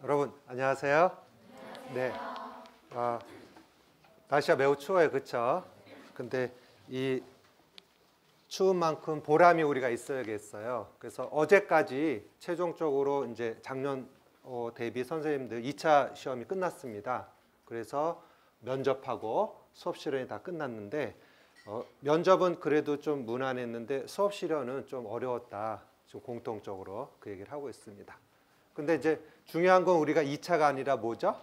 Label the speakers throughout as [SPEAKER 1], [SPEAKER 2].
[SPEAKER 1] 여러분 안녕하세요. 네. 날씨가 매우 추워요, 그렇죠? 근데 이 추운 만큼 보람이 우리가 있어야겠어요. 그래서 어제까지 최종적으로 이제 작년 대비 선생님들 2차 시험이 끝났습니다. 그래서 면접하고 수업 실현이 다 끝났는데 면접은 그래도 좀 무난했는데 수업 실현은 좀 어려웠다. 지금 공통적으로 그 얘기를 하고 있습니다. 근데 이제 중요한 건 우리가 2차가 아니라 뭐죠?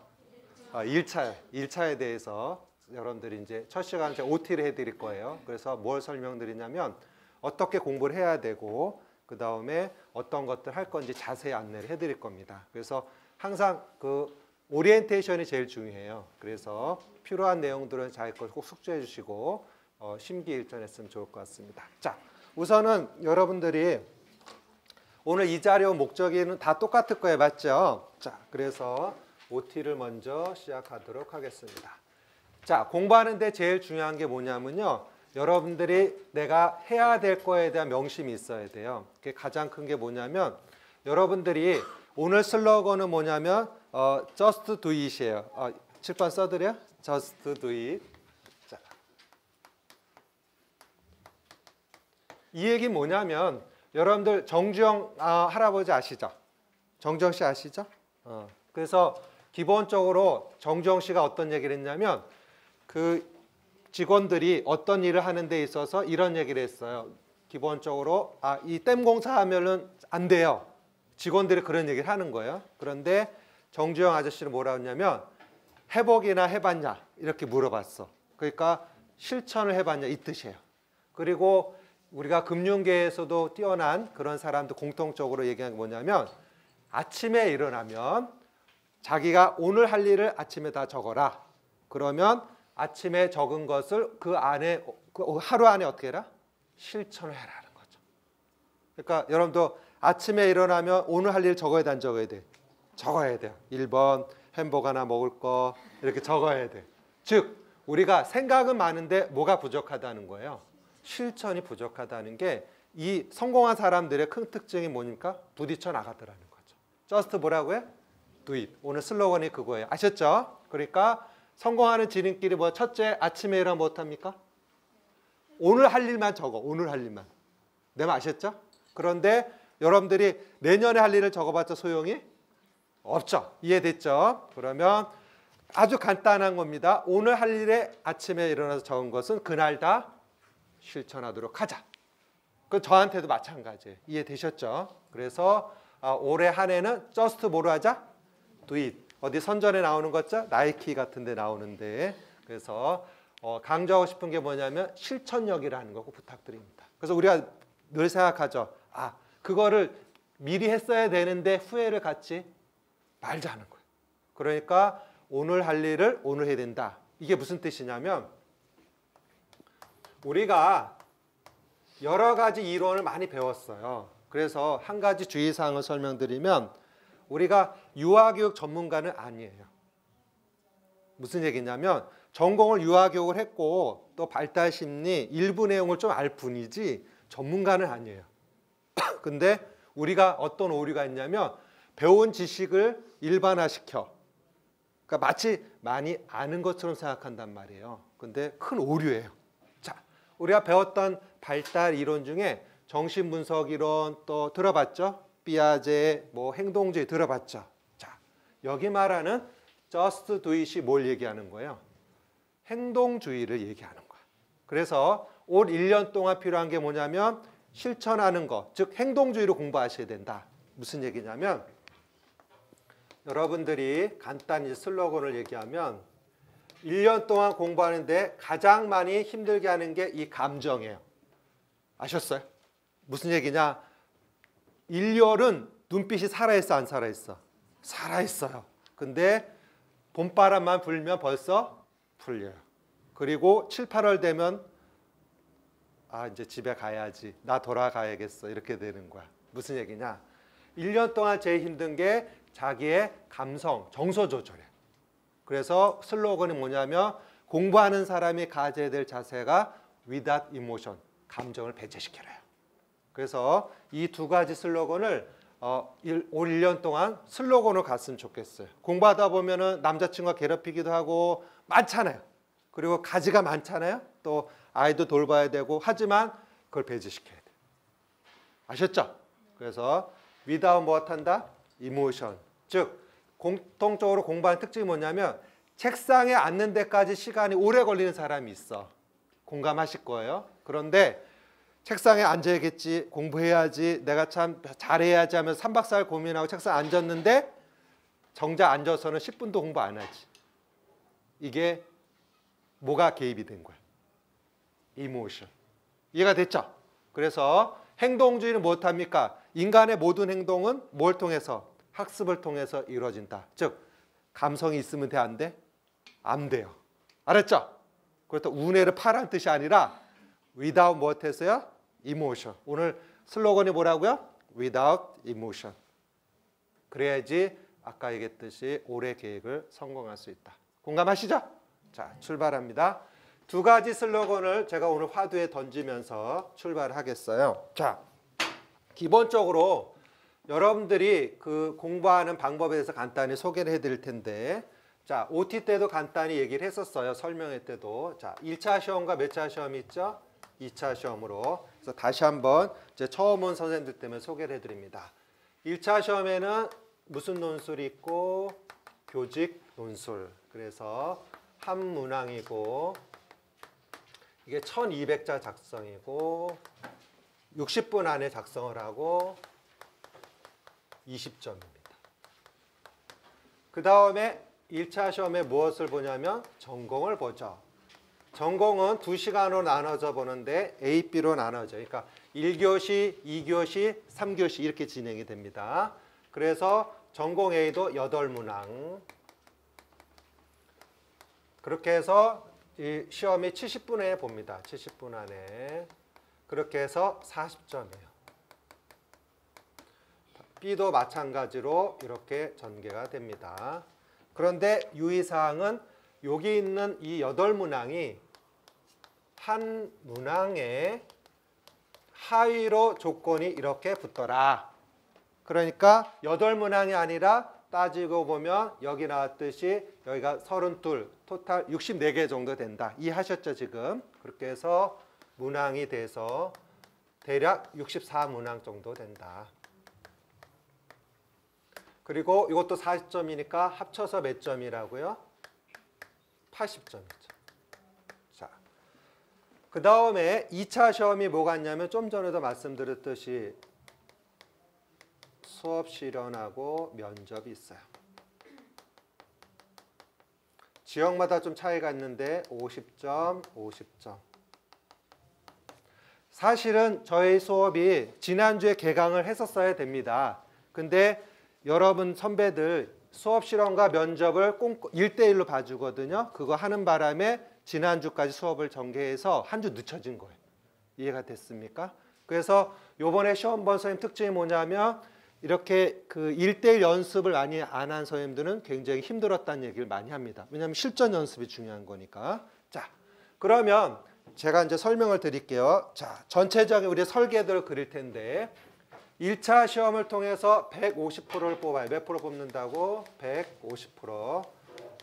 [SPEAKER 1] 1차에 대해서 여러분들이 이제 첫 시간에 OT를 해드릴 거예요. 그래서 뭘 설명드리냐면 어떻게 공부를 해야 되고 그 다음에 어떤 것들 할 건지 자세히 안내를 해드릴 겁니다. 그래서 항상 그 오리엔테이션이 제일 중요해요. 그래서 필요한 내용들은 자기 걸 꼭 숙지해 주시고 심기일전했으면 좋을 것 같습니다. 자, 우선은 여러분들이 오늘 이 자료 목적에는 다 똑같을 거예요. 맞죠? 자, 그래서 OT를 먼저 시작하도록 하겠습니다. 자, 공부하는데 제일 중요한 게 뭐냐면요. 여러분들이 내가 해야 될 거에 대한 명심이 있어야 돼요. 그게 가장 큰 게 뭐냐면 여러분들이 오늘 슬로건은 뭐냐면 just do it이에요. 칠판 써드려? just do it. 자, 이 얘기 뭐냐면 여러분들 정주영 할아버지 아시죠? 정주영 씨 아시죠? 그래서 기본적으로 정주영 씨가 어떤 얘기를 했냐면 그 직원들이 어떤 일을 하는 데 있어서 이런 얘기를 했어요. 기본적으로 이 댐 공사하면은 안 돼요. 직원들이 그런 얘기를 하는 거예요. 그런데 정주영 아저씨는 뭐라고 했냐면 해보기나 해봤냐 이렇게 물어봤어. 그러니까 실천을 해봤냐 이 뜻이에요. 그리고 우리가 금융계에서도 뛰어난 그런 사람들 공통적으로 얘기하는 게 뭐냐면 아침에 일어나면 자기가 오늘 할 일을 아침에 다 적어라. 그러면 아침에 적은 것을 그 안에 하루 안에 어떻게 해라? 실천을 해라는 거죠. 그러니까 여러분도 아침에 일어나면 오늘 할 일 적어야 돼, 안 적어야 돼? 적어야 돼요. 1번 햄버거 하나 먹을 거 이렇게 적어야 돼. 즉 우리가 생각은 많은데 뭐가 부족하다는 거예요. 실천이 부족하다는 게 이 성공한 사람들의 큰 특징이 뭐니까 부딪혀 나가더라는 거죠. just 뭐라고요? do it. 오늘 슬로건이 그거예요. 아셨죠? 그러니까 성공하는 지름길이 뭐 첫째 아침에 일어나면 못합니까? 오늘 할 일만 적어. 오늘 할 일만. 내 말 아셨죠? 그런데 여러분들이 내년에 할 일을 적어봤자 소용이 없죠. 이해됐죠? 그러면 아주 간단한 겁니다. 오늘 할 일에 아침에 일어나서 적은 것은 그날 다 실천하도록 하자. 그 저한테도 마찬가지예요. 이해되셨죠? 그래서 올해 한 해는 just 뭐로 하자? do it. 어디 선전에 나오는 거죠? 나이키 같은 데 나오는데. 그래서 강조하고 싶은 게 뭐냐면 실천력이라는 거고 부탁드립니다. 그래서 우리가 늘 생각하죠. 그거를 미리 했어야 되는데 후회를 갖지 말자는 거예요. 그러니까 오늘 할 일을 오늘 해야 된다. 이게 무슨 뜻이냐면 우리가 여러 가지 이론을 많이 배웠어요. 그래서 한 가지 주의사항을 설명드리면 우리가 유아교육 전문가는 아니에요. 무슨 얘기냐면 전공을 유아교육을 했고 또 발달심리 일부 내용을 좀 알 뿐이지 전문가는 아니에요. 근데 우리가 어떤 오류가 있냐면 배운 지식을 일반화시켜. 그러니까 마치 많이 아는 것처럼 생각한단 말이에요. 근데 큰 오류예요. 자, 우리가 배웠던 발달 이론 중에 정신분석 이론 또 들어봤죠? 피아제, 행동주의 들어봤죠? 자, 여기 말하는 just do it이 뭘 얘기하는 거예요? 행동주의를 얘기하는 거야. 그래서 올 1년 동안 필요한 게 뭐냐면 실천하는 거, 즉 행동주의로 공부하셔야 된다. 무슨 얘기냐면 여러분들이 간단히 슬로건을 얘기하면 1년 동안 공부하는데 가장 많이 힘들게 하는 게 이 감정이에요. 아셨어요? 무슨 얘기냐? 1월은 눈빛이 살아있어 안 살아있어? 살아있어요. 근데 봄바람만 불면 벌써 풀려요. 그리고 7, 8월 되면 이제 집에 가야지. 나 돌아가야겠어. 이렇게 되는 거야. 무슨 얘기냐? 1년 동안 제일 힘든 게 자기의 감성, 정서 조절이에요. 그래서 슬로건이 뭐냐면 공부하는 사람이 가져야 될 자세가 without emotion, 감정을 배제시켜라요. 그래서 이 두 가지 슬로건을 올 1년 동안 슬로건을 갔으면 좋겠어요. 공부하다 보면은 남자친구가 괴롭히기도 하고 많잖아요. 그리고 가지가 많잖아요. 또 아이도 돌봐야 되고 하지만 그걸 배제시켜야 돼요. 아셨죠? 그래서 without 무엇 한다? emotion. 즉 공통적으로 공부하는 특징이 뭐냐면 책상에 앉는 데까지 시간이 오래 걸리는 사람이 있어. 공감하실 거예요. 그런데 책상에 앉아야겠지, 공부해야지, 내가 참 잘해야지 하면서 3박 4일 고민하고 책상에 앉았는데 정작 앉아서는 10분도 공부 안 하지. 이게 뭐가 개입이 된 거야? 이모션. 이해가 됐죠? 그래서 행동주의는 무엇합니까? 인간의 모든 행동은 뭘 통해서? 학습을 통해서 이루어진다. 즉 감성이 있으면 돼, 안 돼? 안 돼요. 알았죠? 그렇다고 운해를 파란 뜻이 아니라 without 무엇해서요? emotion. 오늘 슬로건이 뭐라고요? without emotion. 그래야지 아까 얘기했듯이 올해 계획을 성공할 수 있다. 공감하시죠? 자, 출발합니다. 두 가지 슬로건을 제가 오늘 화두에 던지면서 출발하겠어요. 자, 기본적으로 여러분들이 그 공부하는 방법에 대해서 간단히 소개를 해드릴 텐데, 자, OT 때도 간단히 얘기를 했었어요. 설명회 때도. 자, 1차 시험과 몇 차 시험이 있죠? 2차 시험으로. 그래서 다시 한번 제 처음 온 선생님들 때문에 소개를 해드립니다. 1차 시험에는 무슨 논술이 있고 교직 논술. 그래서 한 문항이고 이게 1200자 작성이고 60분 안에 작성을 하고 20점입니다. 그 다음에 1차 시험에 무엇을 보냐면 전공을 보죠. 전공은 2시간으로 나눠져 보는데 A, B로 나눠져. 그러니까 1교시, 2교시, 3교시 이렇게 진행이 됩니다. 그래서 전공 A도 8문항. 그렇게 해서 이 시험이 70분에 봅니다. 70분 안에. 그렇게 해서 40점이에요. B도 마찬가지로 이렇게 전개가 됩니다. 그런데 유의사항은 여기 있는 이 8문항이 한 문항에 하위로 조건이 이렇게 붙더라. 그러니까 8문항이 아니라 따지고 보면 여기 나왔듯이 여기가 32, 토탈 64개 정도 된다. 이해하셨죠 지금? 그렇게 해서 문항이 돼서 대략 64문항 정도 된다. 그리고 이것도 40점이니까 합쳐서 몇 점이라고요? 80점이죠. 자, 그 다음에 2차 시험이 뭐가 있냐면 좀 전에도 말씀드렸듯이 수업 실현하고 면접이 있어요. 지역마다 좀 차이가 있는데 50점, 50점. 사실은 저희 수업이 지난주에 개강을 했었어야 됩니다. 근데 여러분 선배들 수업 실험과 면접을 1대1로 봐주거든요. 그거 하는 바람에 지난주까지 수업을 전개해서 한 주 늦춰진 거예요. 이해가 됐습니까? 그래서 요번에 시험 본 선생님 특징이 뭐냐면 이렇게 그 1대1 연습을 많이 안 한 선생님들은 굉장히 힘들었다는 얘기를 많이 합니다. 왜냐하면 실전 연습이 중요한 거니까. 자, 그러면 제가 이제 설명을 드릴게요. 자, 전체적인 우리 설계도를 그릴 텐데 1차 시험을 통해서 150%를 뽑아요. 몇 프로 뽑는다고? 150%.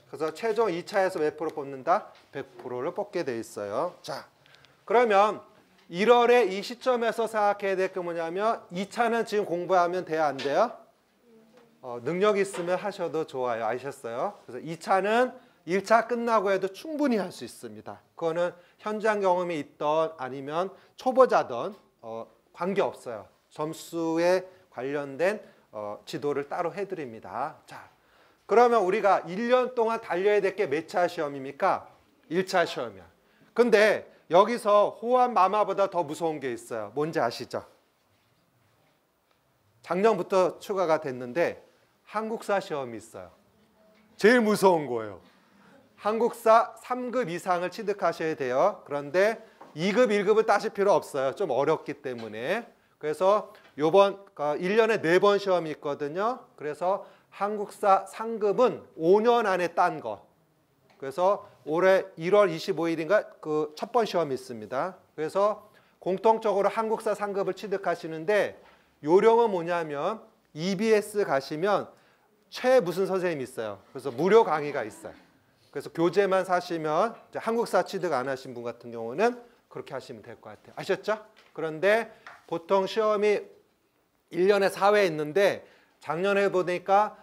[SPEAKER 1] 그래서 최종 2차에서 몇 프로 뽑는다? 100%를 뽑게 돼 있어요. 자, 그러면 1월에 이 시점에서 생각해야 될 게 뭐냐면 2차는 지금 공부하면 돼야 안 돼요? 능력 있으면 하셔도 좋아요. 아셨어요? 그래서 2차는 1차 끝나고 해도 충분히 할 수 있습니다. 그거는 현장 경험이 있던 아니면 초보자든 관계없어요. 점수에 관련된 지도를 따로 해드립니다. 자, 그러면 우리가 1년 동안 달려야 될 게 몇 차 시험입니까? 1차 시험이야. 근데 여기서 호환 마마보다 더 무서운 게 있어요. 뭔지 아시죠? 작년부터 추가가 됐는데 한국사 시험이 있어요. 제일 무서운 거예요. 한국사 3급 이상을 취득하셔야 돼요. 그런데 2급, 1급을 따실 필요 없어요. 좀 어렵기 때문에. 그래서 요번 1년에 4번 시험이 있거든요. 그래서 한국사 3급은 5년 안에 딴 거. 그래서 올해 1월 25일인가 그 첫 번 시험이 있습니다. 그래서 공통적으로 한국사 3급을 취득하시는데 요령은 뭐냐면 EBS 가시면 최 무슨 선생님이 있어요. 그래서 무료 강의가 있어요. 그래서 교재만 사시면 이제 한국사 취득 안 하신 분 같은 경우는 그렇게 하시면 될 것 같아요. 아셨죠? 그런데 보통 시험이 1년에 4회 있는데 작년에 보니까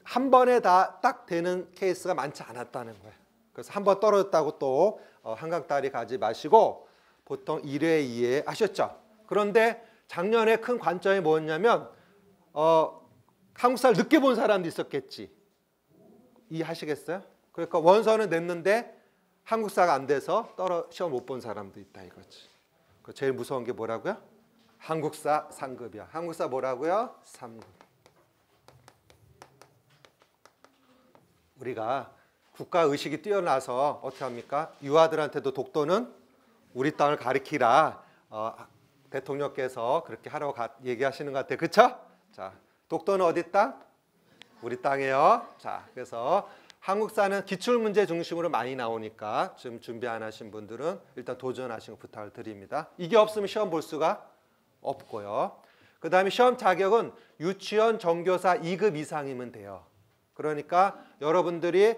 [SPEAKER 1] 한 번에 다 딱 되는 케이스가 많지 않았다는 거예요. 그래서 한 번 떨어졌다고 또 한강다리 가지 마시고 보통 1회, 2회 아셨죠? 그런데 작년에 큰 관점이 뭐였냐면 한국사를 늦게 본 사람도 있었겠지. 이해하시겠어요? 그러니까 원서는 냈는데 한국사가 안 돼서 시험 못 본 사람도 있다 이거지. 제일 무서운 게 뭐라고요? 한국사 3급이야. 한국사 뭐라고요? 3급. 우리가 국가의식이 뛰어나서 어떻게 합니까? 유아들한테도 독도는 우리 땅을 가리키라. 대통령께서 그렇게 하라고 얘기하시는 것 같아요. 그렇죠? 자, 독도는 어디 땅? 우리 땅이에요. 자, 그래서 한국사는 기출문제 중심으로 많이 나오니까 지금 준비 안 하신 분들은 일단 도전하시는 거 부탁을 드립니다. 이게 없으면 시험 볼 수가 없고요. 그 다음에 시험 자격은 유치원 정교사 2급 이상이면 돼요. 그러니까 여러분들이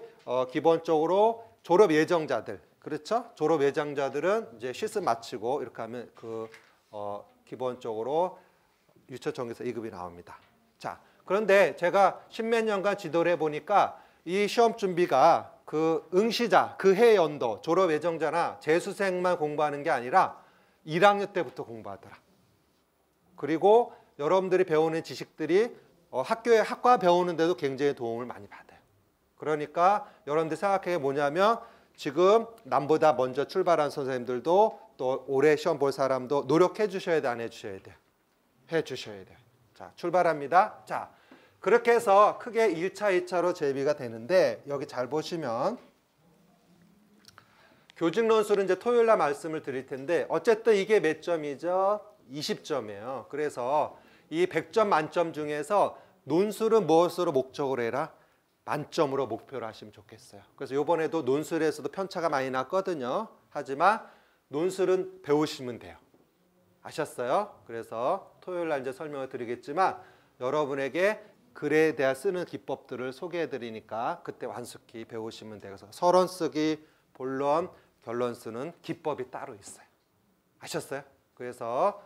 [SPEAKER 1] 기본적으로 졸업 예정자들, 그렇죠? 졸업 예정자들은 이제 실습 마치고 이렇게 하면 기본적으로 유치원 정교사 2급이 나옵니다. 자, 그런데 제가 십몇 년간 지도를 해보니까 이 시험 준비가 그 응시자, 그 해 연도, 졸업 예정자나 재수생만 공부하는 게 아니라 1학년 때부터 공부하더라. 그리고 여러분들이 배우는 지식들이 학교에 학과 배우는데도 굉장히 도움을 많이 받아요. 그러니까 여러분들 생각해 뭐냐면 지금 남보다 먼저 출발한 선생님들도 또 올해 시험 볼 사람도 노력해 주셔야 돼, 안 해 주셔야 돼? 해 주셔야 돼. 자, 출발합니다. 자, 그렇게 해서 크게 1차, 2차로 재비가 되는데 여기 잘 보시면 교직 논술은 이제 토요일 날 말씀을 드릴 텐데 어쨌든 이게 몇 점이죠? 20점이에요. 그래서 이 100점 만점 중에서 논술은 무엇으로 목적으로 해라? 만점으로 목표로 하시면 좋겠어요. 그래서 이번에도 논술에서도 편차가 많이 났거든요. 하지만 논술은 배우시면 돼요. 아셨어요? 그래서 토요일 날 이제 설명을 드리겠지만 여러분에게 글에 대한 쓰는 기법들을 소개해 드리니까 그때 완숙히 배우시면 돼요. 그래서 서론 쓰기, 본론, 결론 쓰는 기법이 따로 있어요. 아셨어요? 그래서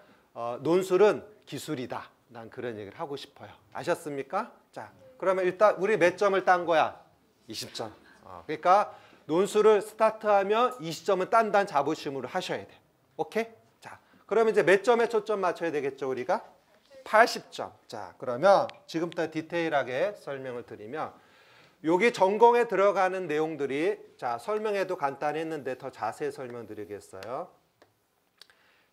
[SPEAKER 1] 논술은 기술이다. 난 그런 얘기를 하고 싶어요. 아셨습니까? 자, 그러면 일단 우리 몇 점을 딴 거야? 20점. 그러니까 논술을 스타트하면 20점은 딴다는 자부심으로 하셔야 돼요. 오케이? 자, 그러면 이제 몇 점에 초점 맞춰야 되겠죠, 우리가? 80점. 자, 그러면 지금부터 디테일하게 설명을 드리면 여기 전공에 들어가는 내용들이 자, 설명해도 간단히 했는데 더 자세히 설명드리겠어요.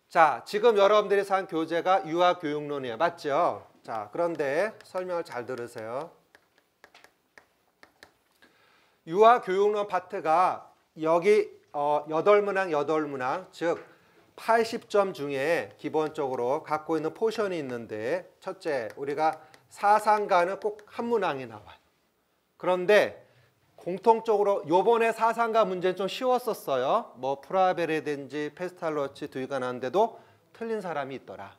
[SPEAKER 1] 자, 지금 여러분들이 산 교재가 유아교육론이에요. 맞죠? 자, 그런데 설명을 잘 들으세요. 유아교육론 파트가 여기 8문항, 8문항, 즉 80점 중에 기본적으로 갖고 있는 포션이 있는데 첫째, 우리가 사상가는 꼭 한 문항이 나와요. 그런데 공통적으로 요번에 사상가 문제는 좀 쉬웠었어요. 뭐 프라베레든지 페스탈로치 두이가 나왔는데도 틀린 사람이 있더라.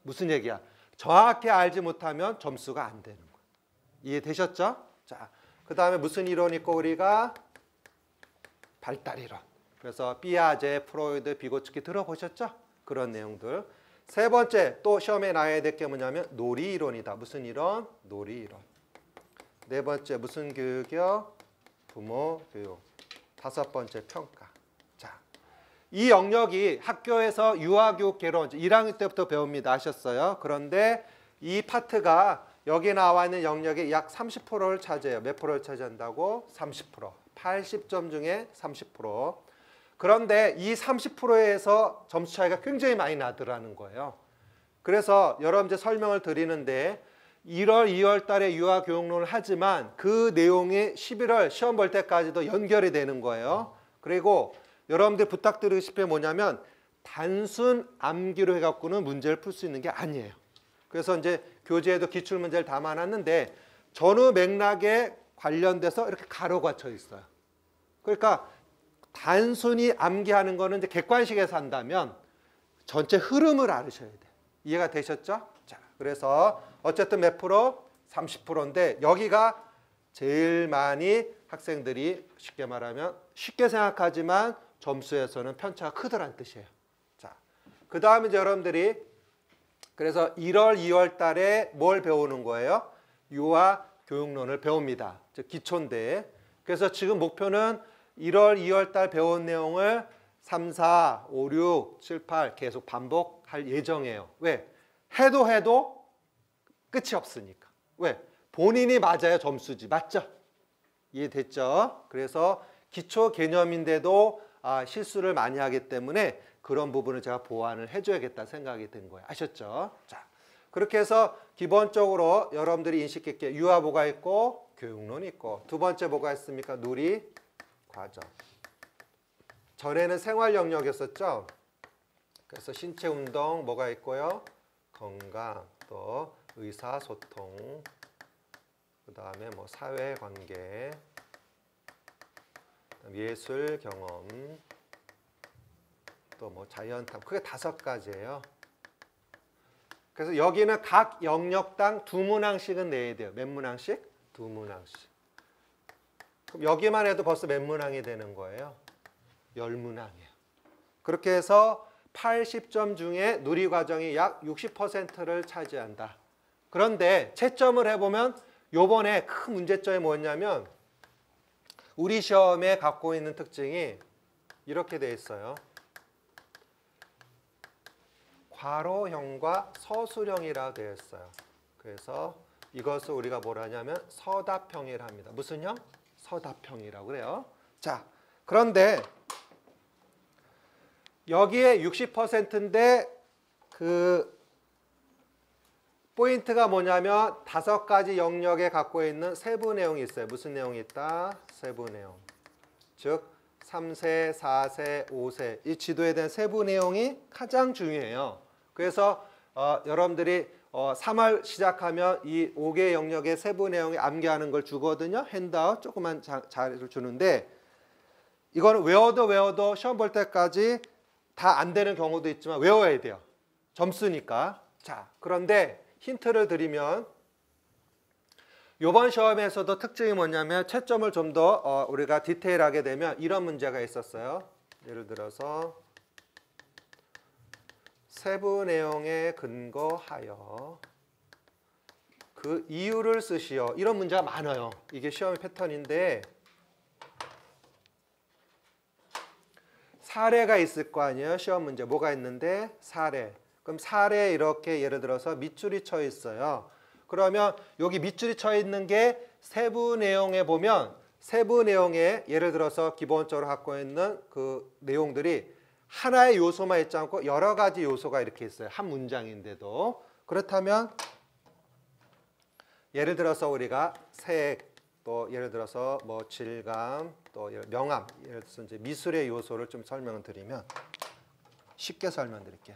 [SPEAKER 1] 무슨 얘기야? 정확히 알지 못하면 점수가 안 되는 거예요. 이해되셨죠? 자, 그 다음에 무슨 이론 있고 우리가 발달 이론. 그래서 피아제, 프로이드, 비고츠키 들어보셨죠? 그런 내용들. 세 번째 또 시험에 나와야 될 게 뭐냐면 놀이 이론이다. 무슨 이론? 놀이 이론. 네 번째 무슨 교육이요? 부모 교육. 다섯 번째 평가. 자, 이 영역이 학교에서 유아교육 개론 1학년 때부터 배웁니다. 아셨어요? 그런데 이 파트가 여기 나와 있는 영역의 약 30%를 차지해요. 몇 프로를 차지한다고? 30%. 80점 중에 30%. 그런데 이 30%에서 점수 차이가 굉장히 많이 나더라는 거예요. 그래서 여러분들 설명을 드리는데 1월, 2월 달에 유아교육론을 하지만 그 내용이 11월 시험 볼 때까지도 연결이 되는 거예요. 그리고 여러분들 부탁드리고 싶은 게 뭐냐면 단순 암기로 해갖고는 문제를 풀 수 있는 게 아니에요. 그래서 이제 교재에도 기출문제를 담아놨는데 전후 맥락에 관련돼서 이렇게 가로가 쳐 있어요. 그러니까 단순히 암기하는 거는 이제 객관식에서 한다면 전체 흐름을 알으셔야 돼요. 이해가 되셨죠? 자, 그래서 어쨌든 몇 프로? 30%인데 여기가 제일 많이 학생들이 쉽게 말하면 쉽게 생각하지만 점수에서는 편차가 크더란 뜻이에요. 자, 그 다음에 이제 여러분들이 그래서 1월, 2월 달에 뭘 배우는 거예요? 유아 교육론을 배웁니다. 즉 기초인데. 그래서 지금 목표는 1월, 2월 달 배운 내용을 3, 4, 5, 6, 7, 8 계속 반복할 예정이에요. 왜? 해도 끝이 없으니까. 왜? 본인이 맞아야 점수지. 맞죠? 이해됐죠? 그래서 기초 개념인데도 실수를 많이 하기 때문에 그런 부분을 제가 보완을 해줘야겠다 생각이 든 거예요. 아셨죠? 자, 그렇게 해서 기본적으로 여러분들이 인식 깊게 유아 뭐가 있고 교육론이 있고 두 번째 뭐가 있습니까? 누리 과정. 전에는 생활 영역이었었죠. 그래서 신체 운동 뭐가 있고요? 건강, 또 의사소통, 그 다음에 뭐 사회관계, 예술 경험, 또 뭐 자연탐. 크게 5가지예요. 그래서 여기는 각 영역당 2문항씩은 내야 돼요. 몇 문항씩? 2문항씩. 그럼 여기만 해도 벌써 몇 문항이 되는 거예요? 10문항이에요. 그렇게 해서 80점 중에 누리과정이 약 60%를 차지한다. 그런데 채점을 해보면 요번에 큰 문제점이 뭐냐면 우리 시험에 갖고 있는 특징이 이렇게 돼 있어요. 괄호형과 서술형이라 되어 있어요. 그래서 이것을 우리가 뭐라 하냐면 서답형이라 합니다. 무슨 형? 서답형이라고 그래요. 자, 그런데 여기에 60%인데 그 포인트가 뭐냐면 5가지 영역에 갖고 있는 세부 내용이 있어요. 무슨 내용이 있다? 세부 내용. 즉 3세, 4세, 5세 이 지도에 대한 세부 내용이 가장 중요해요. 그래서 여러분들이 3월 시작하면 이 5개 영역의 세부 내용이 암기하는 걸 주거든요. 핸드아웃 조그만 자료를 주는데 이거는 외워도 시험 볼 때까지 다 안 되는 경우도 있지만 외워야 돼요. 점수니까. 자, 그런데 힌트를 드리면 이번 시험에서도 특징이 뭐냐면 채점을 좀 더 우리가 디테일하게 되면 이런 문제가 있었어요. 예를 들어서 세부 내용에 근거하여 그 이유를 쓰시오. 이런 문제가 많아요. 이게 시험의 패턴인데 사례가 있을 거 아니에요. 시험 문제 뭐가 있는데 사례. 그럼 사례 이렇게 예를 들어서 밑줄이 쳐 있어요. 그러면 여기 밑줄이 쳐 있는 게 세부 내용에 보면 세부 내용에 예를 들어서 기본적으로 갖고 있는 그 내용들이 하나의 요소만 있지 않고 여러 가지 요소가 이렇게 있어요. 한 문장인데도. 그렇다면 예를 들어서 우리가 색, 또 예를 들어서 뭐 질감, 또 명암, 예를 들어서 이제 미술의 요소를 좀 설명을 드리면 쉽게 설명드릴게요.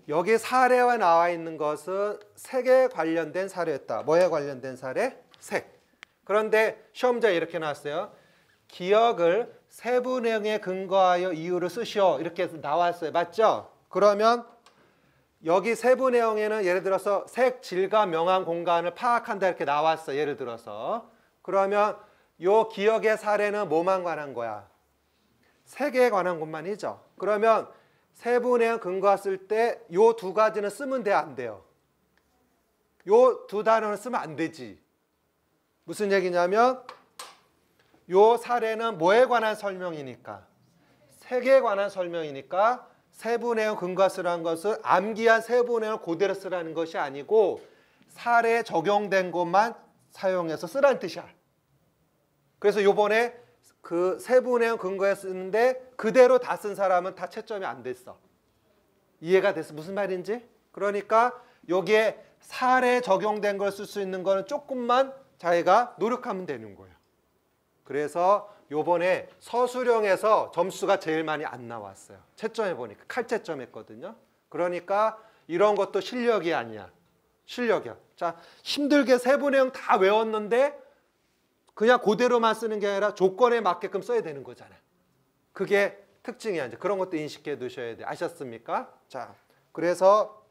[SPEAKER 1] 여기 사례와 나와 있는 것은 색에 관련된 사례였다. 뭐에 관련된 사례? 색. 그런데 시험자에 이렇게 나왔어요. 기억을 세부 내용에 근거하여 이유를 쓰시오. 이렇게 나왔어요. 맞죠? 그러면 여기 세부 내용에는 예를 들어서 색, 질감, 명암, 공간을 파악한다 이렇게 나왔어. 예를 들어서. 그러면 요 기억의 사례는 뭐만 관한 거야? 색에 관한 것만이죠. 그러면 세부 내용 근거 쓸 때 요 2가지는 쓰면 돼, 안 돼요? 요 2단어는 쓰면 안 되지. 무슨 얘기냐면 요 사례는 뭐에 관한 설명이니까? 색에 관한 설명이니까 세부 내용 근거 쓰라는 것은 암기한 세부 내용 그대로 쓰라는 것이 아니고 사례에 적용된 것만 사용해서 쓰라는 뜻이야. 그래서 요번에 그 세부 내용 근거에 쓰는데 그대로 다 쓴 사람은 다 채점이 안 됐어. 이해가 됐어? 무슨 말인지? 그러니까 여기에 사례에 적용된 걸 쓸 수 있는 거는 조금만 자기가 노력하면 되는 거예요. 그래서 요번에 서술형에서 점수가 제일 많이 안 나왔어요. 채점해 보니까 칼채점 했거든요. 그러니까 이런 것도 실력이 아니야. 실력이야. 자, 힘들게 세부 내용 다 외웠는데 그냥 그대로만 쓰는 게 아니라 조건에 맞게끔 써야 되는 거잖아요. 그게 특징이야. 이제 그런 것도 인식해 두셔야 돼요. 아셨습니까? 자, 그래서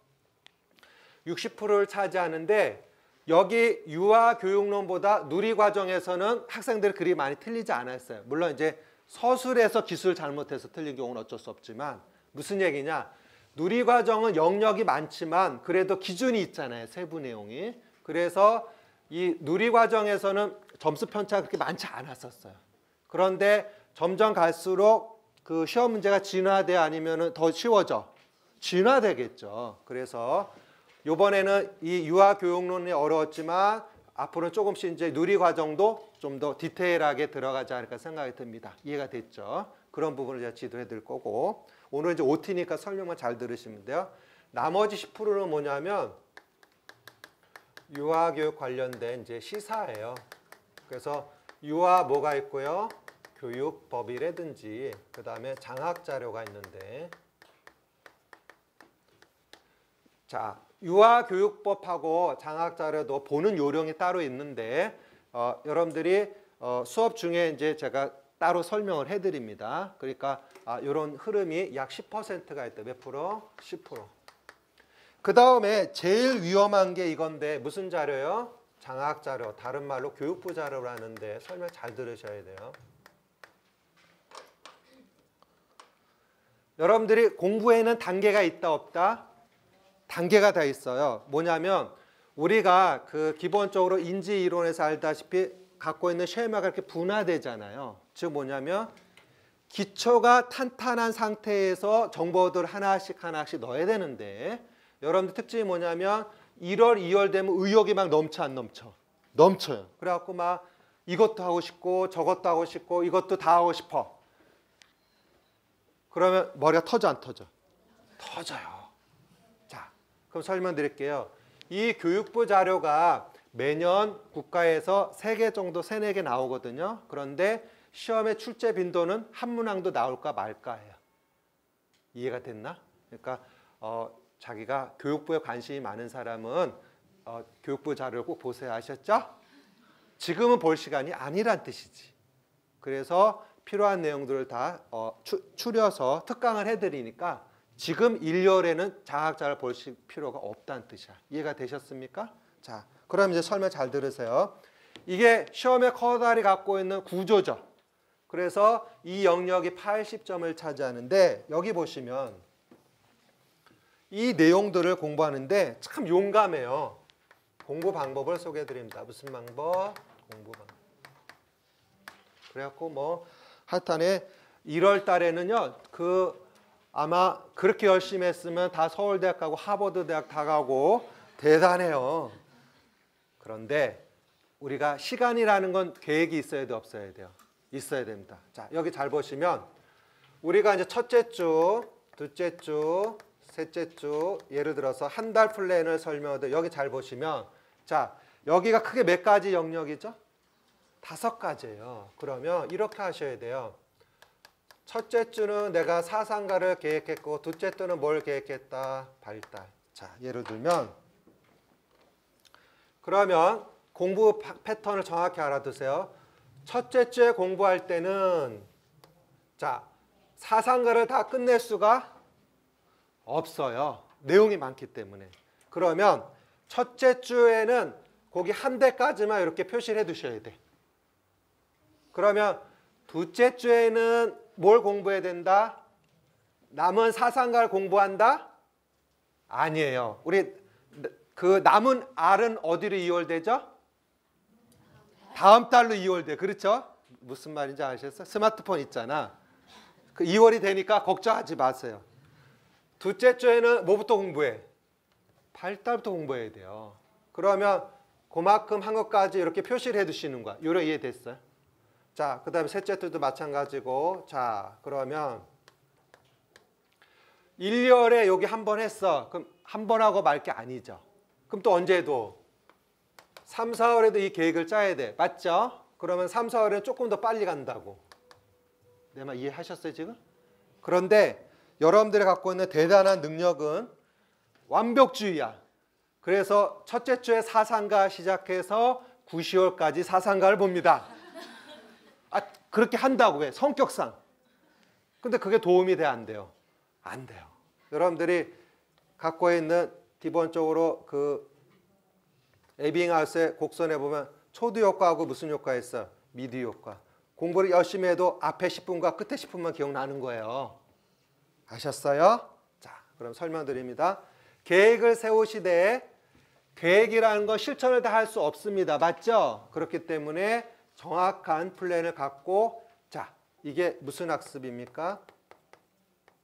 [SPEAKER 1] 60%를 차지하는데 여기 유아교육론보다 누리과정에서는 학생들이 그리 많이 틀리지 않았어요. 물론 이제 서술에서 기술 잘못해서 틀린 경우는 어쩔 수 없지만 무슨 얘기냐? 누리과정은 영역이 많지만 그래도 기준이 있잖아요. 세부 내용이. 그래서 이 누리과정에서는 점수 편차가 그렇게 많지 않았었어요. 그런데 점점 갈수록 그 시험 문제가 진화돼 아니면 더 쉬워져? 진화되겠죠. 그래서 이번에는 이 유아교육론이 어려웠지만 앞으로는 조금씩 이제 누리과정도 좀 더 디테일하게 들어가지 않을까 생각이 듭니다. 이해가 됐죠? 그런 부분을 제가 지도해 드릴 거고 오늘 이제 OT니까 설명만 잘 들으시면 돼요. 나머지 10%는 뭐냐면 유아교육 관련된 이제 시사예요. 그래서 유아 뭐가 있고요? 교육법이라든지 그 다음에 장학자료가 있는데 자 유아교육법하고 장학자료도 보는 요령이 따로 있는데 여러분들이 수업 중에 이제 제가 따로 설명을 해드립니다. 그러니까 이런 흐름이 약 10%가 있다. 몇 프로? 10%. 그 다음에 제일 위험한 게 이건데 무슨 자료요? 장학자료, 다른 말로 교육부 자료라는데 설명 잘 들으셔야 돼요. 여러분들이 공부에는 단계가 있다 없다? 단계가 다 있어요. 뭐냐면 우리가 그 기본적으로 인지 이론에서 알다시피 갖고 있는 쉐마가 이렇게 분화되잖아요. 즉 뭐냐면 기초가 탄탄한 상태에서 정보들 하나씩 넣어야 되는데 여러분들 특징이 뭐냐면 1월, 2월 되면 의욕이 막 넘쳐 안 넘쳐? 넘쳐요. 그래갖고 막 이것도 하고 싶고 저것도 하고 싶고 이것도 다 하고 싶어. 그러면 머리가 터져 안 터져? 터져요. 자, 그럼 설명드릴게요. 이 교육부 자료가 매년 국가에서 3개 정도, 3, 4개 나오거든요. 그런데 시험의 출제 빈도는 한 문항도 나올까 말까예요. 이해가 됐나? 그러니까 자기가 교육부에 관심이 많은 사람은 교육부 자료를 꼭 보세요. 아셨죠? 지금은 볼 시간이 아니란 뜻이지. 그래서 필요한 내용들을 다 추려서 특강을 해드리니까 지금 1열에는 장학자를 볼 필요가 없다는 뜻이야. 이해가 되셨습니까? 자, 그럼 이제 설명 잘 들으세요. 이게 시험의 커다리 갖고 있는 구조죠. 그래서 이 영역이 80점을 차지하는데 여기 보시면 이 내용들을 공부하는데 참 용감해요. 공부 방법을 소개해 드립니다. 무슨 방법? 공부 방법. 그래갖고 뭐 하여튼에 1월 달에는요. 아마 그렇게 열심히 했으면 다 서울대학 가고 하버드대학 다 가고 대단해요. 그런데 우리가 시간이라는 건 계획이 있어야 돼 없어야 돼요? 있어야 됩니다. 자, 여기 잘 보시면 우리가 이제 첫째 주, 둘째 주, 셋째 주 예를 들어서 한 달 플랜을 설명하듯 여기 잘 보시면 자, 여기가 크게 몇 가지 영역이죠? 5가지예요. 그러면 이렇게 하셔야 돼요. 첫째 주는 내가 사상가를 계획했고 둘째 주는 뭘 계획했다? 발달. 자, 예를 들면 그러면 공부 패턴을 정확히 알아두세요. 첫째 주에 공부할 때는 자, 사상가를 다 끝낼 수가 없어요. 내용이 많기 때문에. 그러면 첫째 주에는 거기 한 대까지만 이렇게 표시를 해 두셔야 돼. 그러면 둘째 주에는 뭘 공부해야 된다? 남은 사상가를 공부한다? 아니에요. 우리 그 남은 R은 어디로 이월되죠? 다음 달로 이월돼. 그렇죠? 무슨 말인지 아셨어요? 스마트폰 있잖아. 그 2월이 되니까 걱정하지 마세요. 둘째 주에는 뭐부터 공부해? 8달부터 공부해야 돼요. 그러면 그만큼 한 것까지 이렇게 표시를 해두시는 거야. 요래 이해됐어요? 자, 그 다음에 셋째 주도 마찬가지고 자, 그러면 1년에 여기 한 번 했어. 그럼 한 번 하고 말 게 아니죠. 그럼 또 언제 해도 3, 4월에도 이 계획을 짜야 돼. 맞죠? 그러면 3, 4월에는 조금 더 빨리 간다고. 내 말 이해하셨어요 지금? 그런데 여러분들이 갖고 있는 대단한 능력은 완벽주의야. 그래서 첫째 주에 사상가 시작해서 9, 10월까지 사상가를 봅니다. 그렇게 한다고 해. 성격상. 근데 그게 도움이 돼? 안 돼요? 안 돼요. 여러분들이 갖고 있는 기본적으로 그 에빙하우스의 곡선에 보면 초두 효과하고 무슨 효과 있어요? 미드 효과. 공부를 열심히 해도 앞에 10분과 끝에 10분만 기억나는 거예요. 아셨어요? 자, 그럼 설명드립니다. 계획을 세우시되 계획이라는 건 실천을 다 할 수 없습니다. 맞죠? 그렇기 때문에 정확한 플랜을 갖고, 자, 이게 무슨 학습입니까?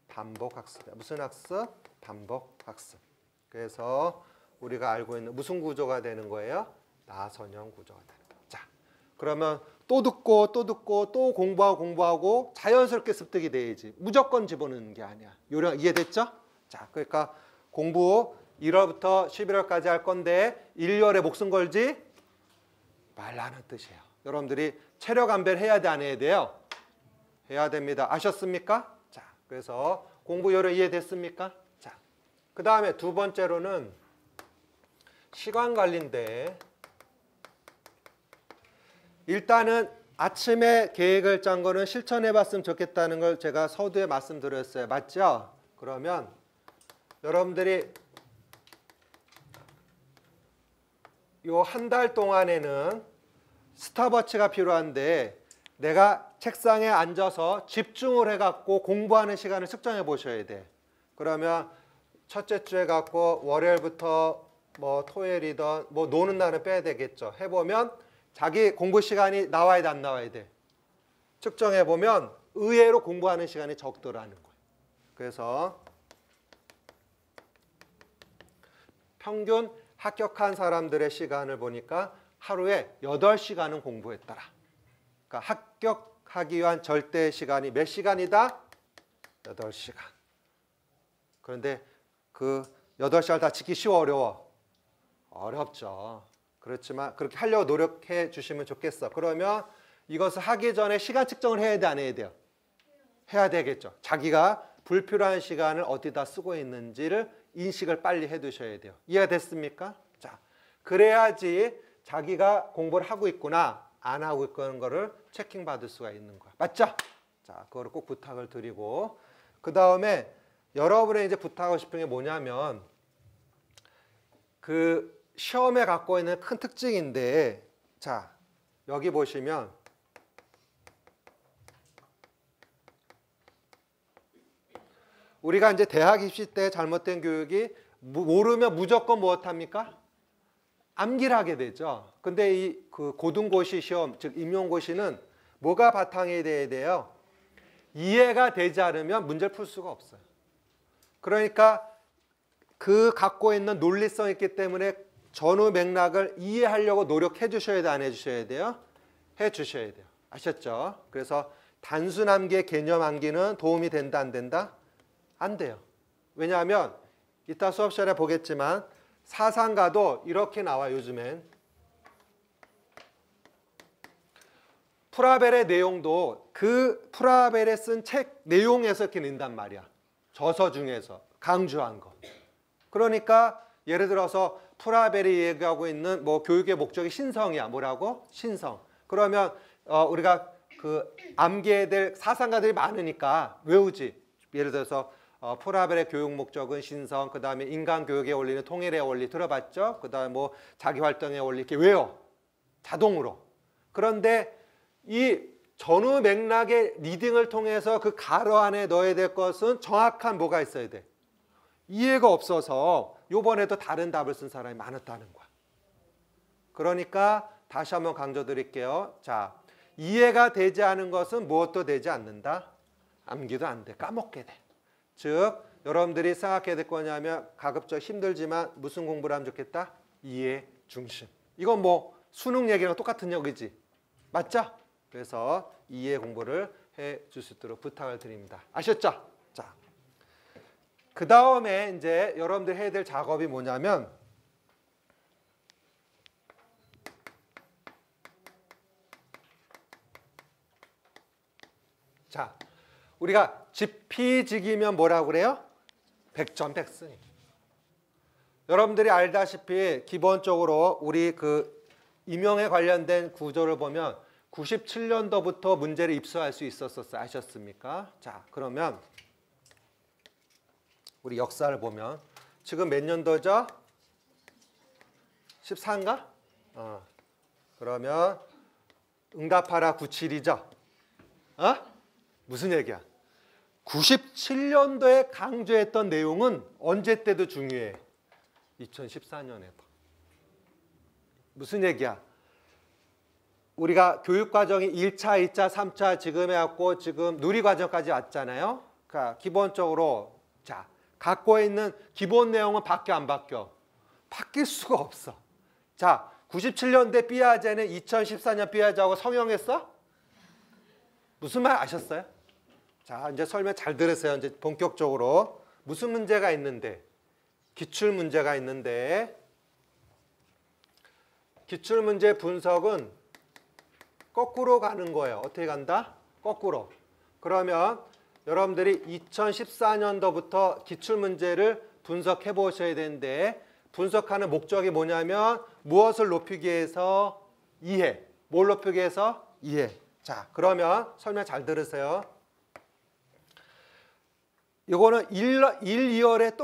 [SPEAKER 1] 반복학습이야. 무슨 학습? 반복학습. 그래서 우리가 알고 있는 무슨 구조가 되는 거예요? 나선형 구조가 되는 거예요. 자, 그러면 또 듣고 또 듣고 또 공부하고 자연스럽게 습득이 돼야지. 무조건 집어넣는 게 아니야. 요령 이해됐죠? 자, 그러니까 공부 1월부터 11월까지 할 건데 1월에 목숨 걸지 말라는 뜻이에요. 여러분들이 체력 안배를 해야 돼, 안 해야 돼요? 해야 됩니다. 아셨습니까? 자, 그래서 공부 요령 이해됐습니까? 자, 그 다음에 두 번째로는 시간 관리인데, 일단은 아침에 계획을 짠 거는 실천해 봤으면 좋겠다는 걸 제가 서두에 말씀드렸어요. 맞죠? 그러면 여러분들이 요 한 달 동안에는 스탑워치가 필요한데, 내가 책상에 앉아서 집중을 해갖고 공부하는 시간을 측정해 보셔야 돼. 그러면 첫째 주에 갖고 월요일부터 뭐 토요일이든 뭐 노는 날은 빼야 되겠죠. 해보면 자기 공부 시간이 나와야 돼, 안 나와야 돼? 측정해 보면 의외로 공부하는 시간이 적더라는 거예요. 그래서 평균 합격한 사람들의 시간을 보니까 하루에 8시간은 공부했더라. 그러니까 합격하기 위한 절대 시간이 몇 시간이다? 8시간. 그런데 그 8시간 다 지키기 쉬워, 어려워? 어렵죠. 그렇지만 그렇게 하려고 노력해 주시면 좋겠어. 그러면 이것을 하기 전에 시간 측정을 해야 돼, 안 해야 돼요? 해야 되겠죠. 자기가 불필요한 시간을 어디다 쓰고 있는지를 인식을 빨리 해 두셔야 돼요. 이해가 됐습니까? 자, 그래야지 자기가 공부를 하고 있구나, 안 하고 있는 거를 체킹 받을 수가 있는 거야. 맞죠? 자, 그거를 꼭 부탁을 드리고, 그 다음에 여러분의 이제 부탁하고 싶은 게 뭐냐면, 그 시험에 갖고 있는 큰 특징인데, 자, 여기 보시면 우리가 이제 대학 입시 때 잘못된 교육이 모르면 무조건 무엇합니까? 암기를 하게 되죠. 근데 이 그 고등고시 시험, 즉 임용고시는 뭐가 바탕이 돼야 돼요? 이해가 되지 않으면 문제를 풀 수가 없어요. 그러니까 그 갖고 있는 논리성이 있기 때문에 전후 맥락을 이해하려고 노력해 주셔야 돼, 안 해 주셔야 돼요? 해 주셔야 돼요. 아셨죠? 그래서 단순 암기의 개념 암기는 도움이 된다, 안 된다? 안 돼요. 왜냐하면 이따 수업 시간에 보겠지만 사상가도 이렇게 나와. 요즘엔 프라벨의 내용도 그 프라벨에 쓴 책 내용에서 이렇게 낸단 말이야. 저서 중에서 강조한 거. 그러니까 예를 들어서 프라벨이 얘기하고 있는 뭐 교육의 목적이 신성이야. 뭐라고? 신성. 그러면 우리가 그 암기해야 될 사상가들이 많으니까 외우지. 예를 들어서 프라벨의 교육 목적은 신성, 그 다음에 인간 교육의 원리는 통일의 원리 들어봤죠? 그 다음에 뭐 자기 활동의 원리 이렇게 외워. 자동으로. 그런데 이 전후 맥락의 리딩을 통해서 그 가로 안에 넣어야 될 것은 정확한 뭐가 있어야 돼? 이해가 없어서 이번에도 다른 답을 쓴 사람이 많았다는 거야. 그러니까 다시 한번 강조드릴게요. 자, 이해가 되지 않은 것은 무엇도 되지 않는다? 암기도 안 돼. 까먹게 돼. 즉 여러분들이 생각해야 될 거냐면 가급적 힘들지만 무슨 공부를 하면 좋겠다? 이해 중심. 이건 뭐 수능 얘기랑 똑같은 얘기지. 맞죠? 그래서 이해 공부를 해줄 수 있도록 부탁을 드립니다. 아셨죠? 자, 그 다음에 이제 여러분들 해야 될 작업이 뭐냐면 자, 우리가 지피지기면 뭐라고 그래요? 백전백승. 여러분들이 알다시피 기본적으로 우리 그 임용에 관련된 구조를 보면 97년도부터 문제를 입수할 수 있었어요. 아셨습니까? 자, 그러면 우리 역사를 보면 지금 몇 년도죠? 14인가? 그러면 응답하라 97이죠? 무슨 얘기야? 97년도에 강조했던 내용은 언제 때도 중요해. 2014년에도. 무슨 얘기야? 우리가 교육과정이 1차, 2차, 3차 지금 해왔고 지금 누리과정까지 왔잖아요. 그러니까 기본적으로 자 갖고 있는 기본 내용은 바뀌어 안 바뀌어? 바뀔 수가 없어. 자 97년대 삐아제는 2014년 삐아제하고 성형했어? 무슨 말 아셨어요? 자 이제 설명 잘 들으세요. 이제 본격적으로 무슨 문제가 있는데 기출 문제가 있는데 기출 문제 분석은 거꾸로 가는 거예요. 어떻게 간다? 거꾸로. 그러면 여러분들이 2014년도부터 기출문제를 분석해 보셔야 되는데 분석하는 목적이 뭐냐면 무엇을 높이기 위해서? 이해. 뭘 높이기 위해서? 이해. 자, 그러면 설명 잘 들으세요. 이거는 1, 2월에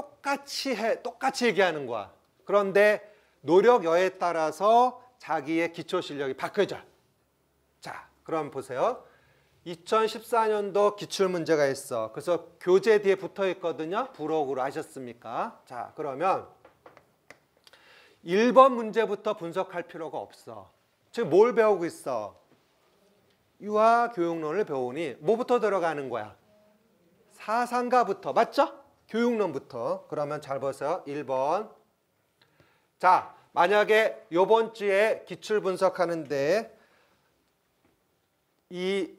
[SPEAKER 1] 똑같이 얘기하는 거야. 그런데 노력 여에 따라서 자기의 기초 실력이 바뀌어져. 자, 그럼 보세요. 2014년도 기출문제가 있어. 그래서 교재 뒤에 붙어 있거든요. 부록으로 아셨습니까? 자, 그러면 1번 문제부터 분석할 필요가 없어. 지금 뭘 배우고 있어? 유아교육론을 배우니 뭐부터 들어가는 거야? 사상가부터. 맞죠? 교육론부터. 그러면 잘 보세요. 1번. 자, 만약에 이번 주에 기출 분석하는데 이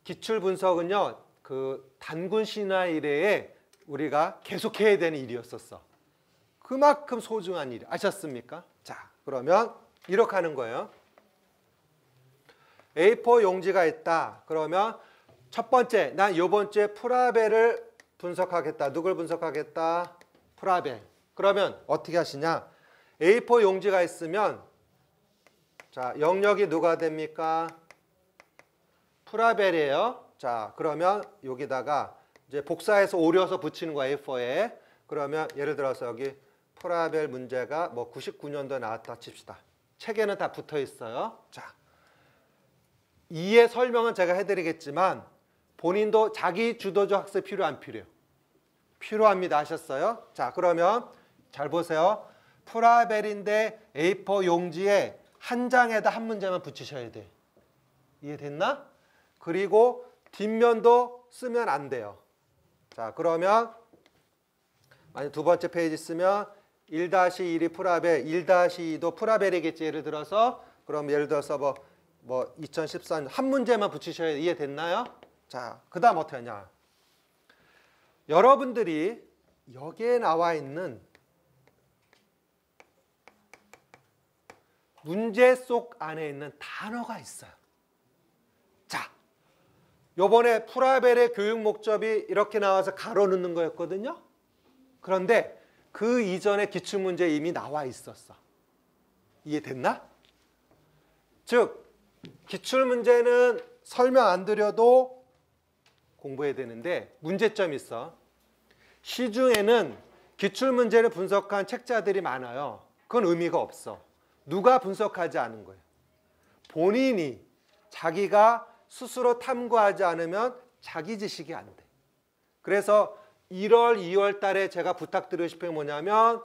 [SPEAKER 1] 기출 분석은요, 그 단군 신화 이래에 우리가 계속해야 되는 일이었었어. 그만큼 소중한 일. 아셨습니까? 자, 그러면 이렇게 하는 거예요. A4 용지가 있다. 그러면 첫 번째, 난 이번 주에 프라벨을 분석하겠다. 누굴 분석하겠다? 프라벨. 그러면 어떻게 하시냐? A4 용지가 있으면 자, 영역이 누가 됩니까? 프라벨이에요. 자, 그러면 여기다가 이제 복사해서 오려서 붙이는 거야, A4에. 그러면 예를 들어서 여기 프라벨 문제가 뭐 99년도에 나왔다 칩시다. 책에는 다 붙어 있어요. 자, 이의 설명은 제가 해드리겠지만 본인도 자기 주도적 학습 필요 안 필요해요? 필요합니다. 아셨어요? 자, 그러면 잘 보세요. 프라벨인데 A4 용지에 한 장에다 한 문제만 붙이셔야 돼. 이해됐나? 그리고 뒷면도 쓰면 안 돼요. 자, 그러면 만약 두 번째 페이지 쓰면 1-1이 프라벨, 1-2도 프라벨이겠지. 예를 들어서 그럼 예를 들어서 뭐 2014년 한 문제만 붙이셔야 돼. 이해됐나요? 자, 그 다음 어떻게 하냐. 여러분들이 여기에 나와 있는 문제 속 안에 있는 단어가 있어요. 자, 요번에 프라벨의 교육 목적이 이렇게 나와서 가로 넣는 거였거든요. 그런데 그 이전에 기출문제 이미 나와 있었어. 이해됐나? 즉, 기출문제는 설명 안 드려도 공부해야 되는데 문제점이 있어. 시중에는 기출문제를 분석한 책자들이 많아요. 그건 의미가 없어. 누가 분석하지 않은 거예요. 본인이 자기가 스스로 탐구하지 않으면 자기 지식이 안 돼. 그래서 1월, 2월 달에 제가 부탁드리고 싶은 게 뭐냐면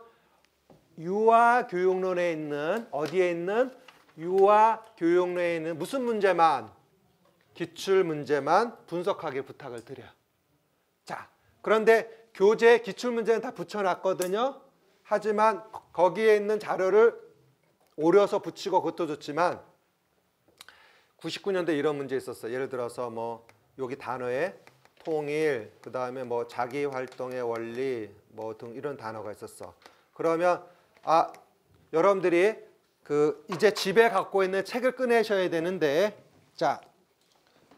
[SPEAKER 1] 유아교육론에 있는 어디에 있는 유아교육론에 있는 무슨 문제만 기출 문제만 분석하게 부탁을 드려요. 자, 그런데 교재 기출 문제는 다 붙여놨거든요. 하지만 거기에 있는 자료를 오려서 붙이고 그것도 좋지만 99년도에 이런 문제 있었어요. 예를 들어서 뭐 여기 단어에 통일, 그 다음에 뭐 자기 활동의 원리, 뭐 등 이런 단어가 있었어. 그러면 여러분들이 그 이제 집에 갖고 있는 책을 꺼내셔야 되는데, 자,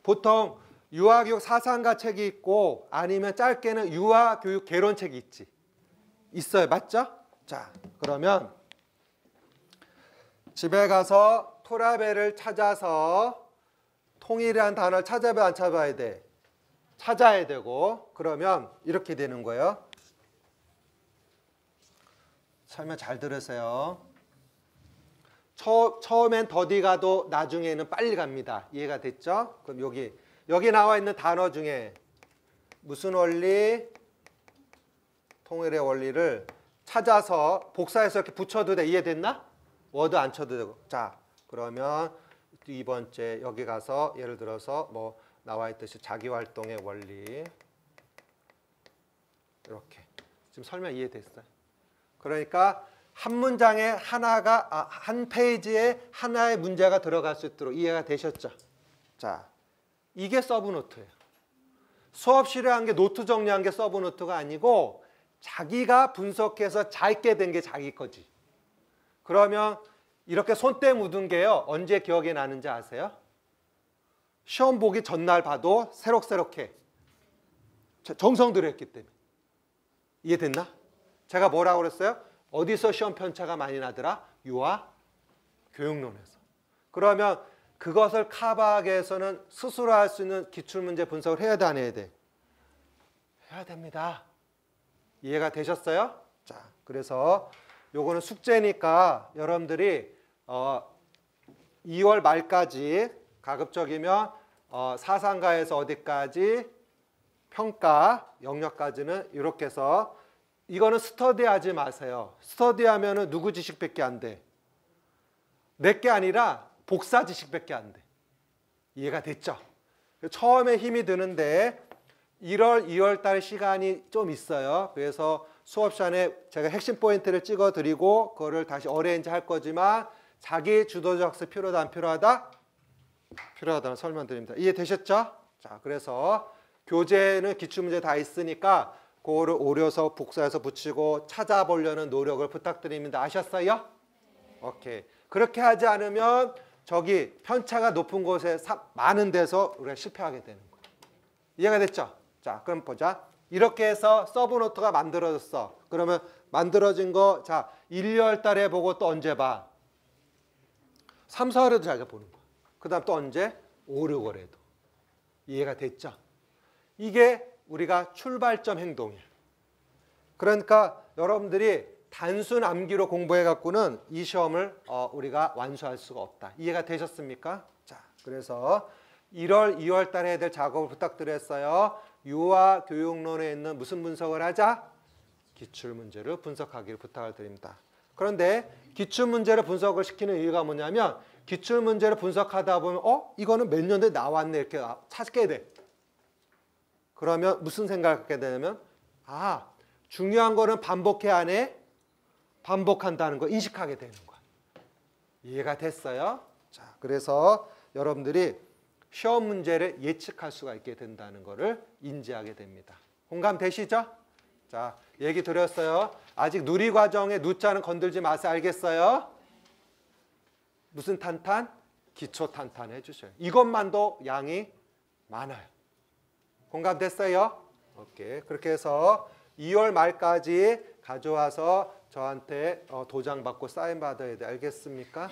[SPEAKER 1] 보통 유아교육 사상가 책이 있고 아니면 짧게는 유아교육 개론책이 있어요. 맞죠? 자, 그러면 집에 가서 프라벨을 찾아서 통일이라는 단어를 찾아봐야 안 찾아봐야 돼? 찾아야 되고, 그러면 이렇게 되는 거예요. 설명 잘 들으세요. 처음엔 더디 가도 나중에는 빨리 갑니다. 이해가 됐죠? 그럼 여기 나와 있는 단어 중에 무슨 원리, 통일의 원리를 찾아서 복사해서 이렇게 붙여도 돼. 이해됐나? 워드 안 쳐도 되고. 자, 그러면 2번째 여기 가서 예를 들어서 뭐 나와 있듯이 자기활동의 원리 이렇게 지금 설명 이해됐어요? 그러니까 한 문장에 하나가 한 페이지에 하나의 문제가 들어갈 수 있도록 이해가 되셨죠? 자, 이게 서브노트예요. 수업실에 한 게 노트 정리한 게 서브노트가 아니고 자기가 분석해서 짧게 된 게 자기 거지. 그러면 이렇게 손때 묻은 게요. 언제 기억이 나는지 아세요? 시험 보기 전날 봐도 새록새록해. 정성 들였기 때문에. 이해됐나? 제가 뭐라고 그랬어요? 어디서 시험 편차가 많이 나더라? 유아 교육론에서. 그러면 그것을 커버하기 위해서는 스스로 할 수 있는 기출문제 분석을 해야 돼, 안 해야 돼? 해야 됩니다. 이해가 되셨어요? 자, 그래서 요거는 숙제니까 여러분들이 2월 말까지 가급적이면 사상가에서 어디까지 평가 영역까지는 이렇게 해서 이거는 스터디하지 마세요. 스터디하면은 누구 지식밖에 안 돼? 내게 아니라 복사 지식밖에 안 돼. 이해가 됐죠? 처음에 힘이 드는데 1월, 2월 달 시간이 좀 있어요. 그래서 수업 시간에 제가 핵심 포인트를 찍어 드리고 그거를 다시 어레인지 할 거지만 자기 주도적 학습 필요하다 안 필요하다? 필요하다는 설명드립니다. 이해되셨죠? 자, 그래서 교재는 기출문제 다 있으니까 그거를 오려서 복사해서 붙이고 찾아보려는 노력을 부탁드립니다. 아셨어요? 오케이. 그렇게 하지 않으면 저기 편차가 높은 곳에 많은 데서 우리가 실패하게 되는 거예요. 이해가 됐죠? 자, 그럼 보자. 이렇게 해서 서브노트가 만들어졌어. 그러면 만들어진 거, 자, 1, 2월 달에 보고 또 언제 봐? 3, 4월에도 자기가 보는 거야. 그 다음 또 언제? 5, 6월에도. 이해가 됐죠? 이게 우리가 출발점 행동이에요. 그러니까 여러분들이 단순 암기로 공부해갖고는 이 시험을 우리가 완수할 수가 없다. 이해가 되셨습니까? 자, 그래서 1월, 2월 달에 해야 될 작업을 부탁드렸어요. 유아 교육론에 있는 무슨 분석을 하자? 기출문제를 분석하기를 부탁을 드립니다. 그런데 기출문제를 분석을 시키는 이유가 뭐냐면 기출문제를 분석하다 보면 이거는 몇 년도에 나왔네 이렇게 찾게 돼. 그러면 무슨 생각을 갖게 되냐면 중요한 거는 반복해 안 해? 반복한다는 거 인식하게 되는 거야. 이해가 됐어요? 자, 그래서 여러분들이 시험 문제를 예측할 수가 있게 된다는 것을 인지하게 됩니다. 공감되시죠? 자, 얘기 드렸어요. 아직 누리과정의 누자는 건들지 마세요. 알겠어요? 무슨 탄탄? 기초 탄탄 해주셔요. 이것만도 양이 많아요. 공감됐어요? 오케이. 그렇게 해서 2월 말까지 가져와서 저한테 도장 받고 사인 받아야 돼. 알겠습니까?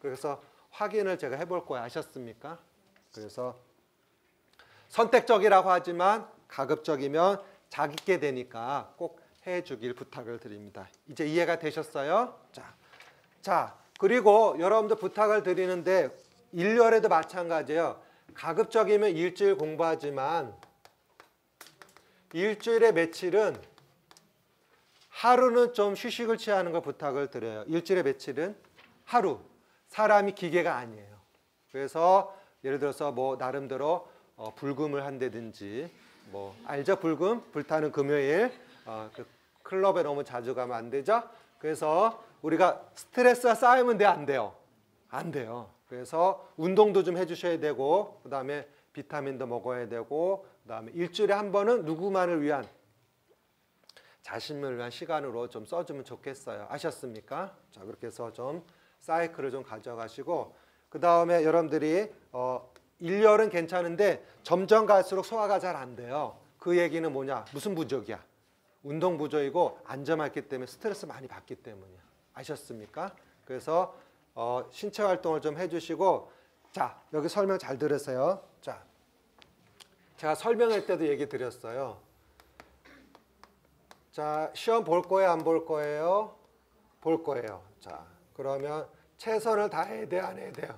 [SPEAKER 1] 그래서 확인을 제가 해볼 거예요. 아셨습니까? 그래서 선택적이라고 하지만 가급적이면 자기께 되니까 꼭 해주길 부탁을 드립니다. 이제 이해가 되셨어요? 자, 그리고 여러분들 부탁을 드리는데 1월에도 마찬가지예요. 가급적이면 일주일 공부하지만 일주일의 며칠은 하루는 좀 휴식을 취하는 걸 부탁을 드려요. 일주일의 며칠은 하루. 사람이 기계가 아니에요. 그래서 예를 들어서 뭐 나름대로 불금을 한다든지 뭐 알죠? 불금? 불타는 금요일. 그 클럽에 너무 자주 가면 안 되죠? 그래서 우리가 스트레스가 쌓이면 돼? 안 돼요? 안 돼요. 그래서 운동도 좀 해주셔야 되고 그 다음에 비타민도 먹어야 되고 그 다음에 일주일에 한 번은 누구만을 위한 자신을 위한 시간으로 좀 써주면 좋겠어요. 아셨습니까? 자, 그렇게 해서 좀 사이클을 좀 가져가시고 그 다음에 여러분들이 1열은 괜찮은데 점점 갈수록 소화가 잘 안 돼요. 그 얘기는 뭐냐? 무슨 부족이야? 운동 부족이고 안점했기 때문에 스트레스 많이 받기 때문이야. 아셨습니까? 그래서 신체 활동을 좀 해주시고 자, 여기 설명 잘 들으세요. 자, 제가 설명할 때도 얘기 드렸어요. 자, 시험 볼 거예요? 안 볼 거예요? 볼 거예요. 자, 그러면 최선을 다해야 돼, 안 해야 돼요?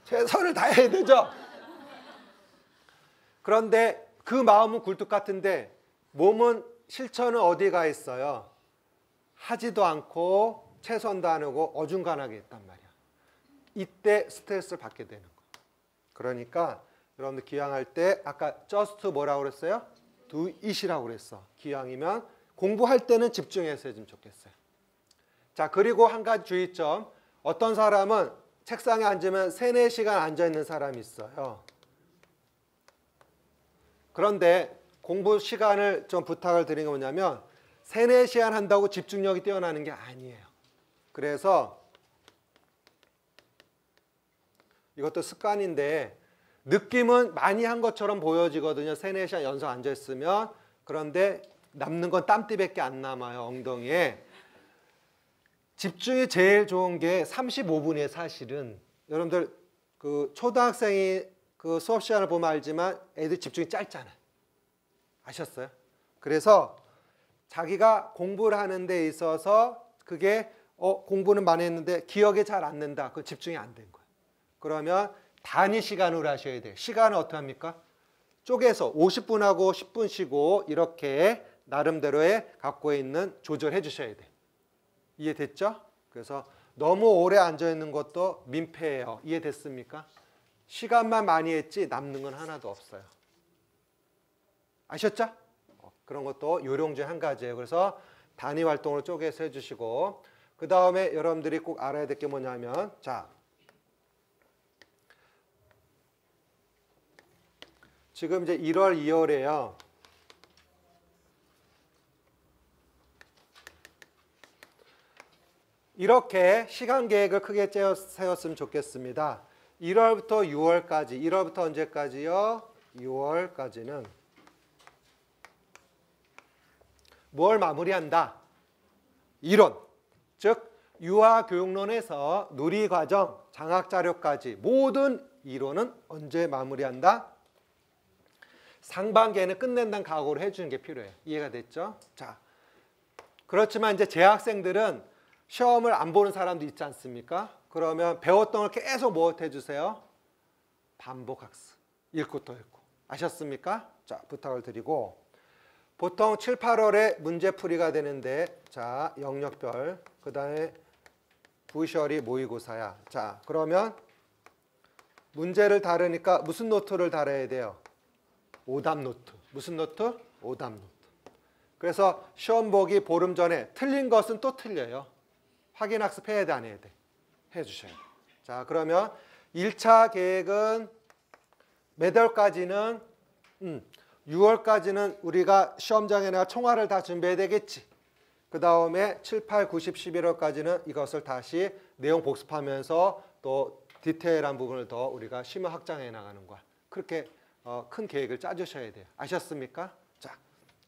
[SPEAKER 1] 최선을 다해야 되죠. 그런데 그 마음은 굴뚝 같은데 몸은 실천은 어디 가 있어요? 하지도 않고 최선도 안 하고 어중간하게 했단 말이야. 이때 스트레스를 받게 되는 거예요. 그러니까 여러분들 기왕할 때 아까 just 뭐라고 그랬어요? do it이라고 그랬어. 기왕이면 공부할 때는 집중해서 해주면 좋겠어요. 자, 그리고 한 가지 주의점. 어떤 사람은 책상에 앉으면 3, 4시간 앉아있는 사람이 있어요. 그런데 공부 시간을 좀 부탁을 드린 게 뭐냐면 3, 4시간 한다고 집중력이 뛰어나는 게 아니에요. 그래서 이것도 습관인데 느낌은 많이 한 것처럼 보여지거든요. 3, 4시간 연속 앉아있으면. 그런데 남는 건 땀띠밖에 안 남아요. 엉덩이에. 집중이 제일 좋은 게 35분이에요. 사실은. 여러분들 그 초등학생이 그 수업 시간을 보면 알지만 애들 집중이 짧잖아요. 아셨어요? 그래서 자기가 공부를 하는 데 있어서 그게 공부는 많이 했는데 기억에 잘 안 난다. 그 집중이 안 된 거예요. 그러면 단위 시간으로 하셔야 돼요. 시간은 어떻게 합니까? 쪼개서 50분하고 10분 쉬고 이렇게 나름대로의 갖고 있는 조절해 주셔야 돼요. 이해됐죠? 그래서 너무 오래 앉아있는 것도 민폐예요. 이해됐습니까? 시간만 많이 했지 남는 건 하나도 없어요. 아셨죠? 그런 것도 요령 중 한 가지예요. 그래서 단위 활동으로 쪼개서 해주시고 그 다음에 여러분들이 꼭 알아야 될 게 뭐냐면 자, 지금 이제 1월, 2월에요. 이렇게 시간 계획을 크게 세웠으면 좋겠습니다. 1월부터 6월까지, 1월부터 언제까지요? 6월까지는 뭘 마무리한다? 이론, 즉 유아교육론에서 누리과정, 장학자료까지 모든 이론은 언제 마무리한다? 상반기에는 끝낸다는 각오를 해주는 게 필요해요. 이해가 됐죠? 자, 그렇지만 이제 재학생들은 시험을 안 보는 사람도 있지 않습니까? 그러면 배웠던 걸 계속 뭐 해주세요? 반복학습. 읽고 또 읽고. 아셨습니까? 자, 부탁을 드리고 보통 7, 8월에 문제풀이가 되는데 자, 영역별 그 다음에 부셔리 모의고사야. 자, 그러면 문제를 다루니까 무슨 노트를 달아야 돼요? 오답 노트. 무슨 노트? 오답 노트. 그래서 시험 보기 보름 전에 틀린 것은 또 틀려요. 확인 학습해야 돼, 안 해야 돼? 해주셔야 돼요. 자, 그러면 1차 계획은 몇 월까지는 6월까지는 우리가 시험장에 내가 총알을 다 준비해야 되겠지. 그 다음에 7, 8, 9, 10, 11월까지는 이것을 다시 내용 복습하면서 또 디테일한 부분을 더 우리가 심화 확장해 나가는 거야. 그렇게 큰 계획을 짜주셔야 돼요. 아셨습니까? 자,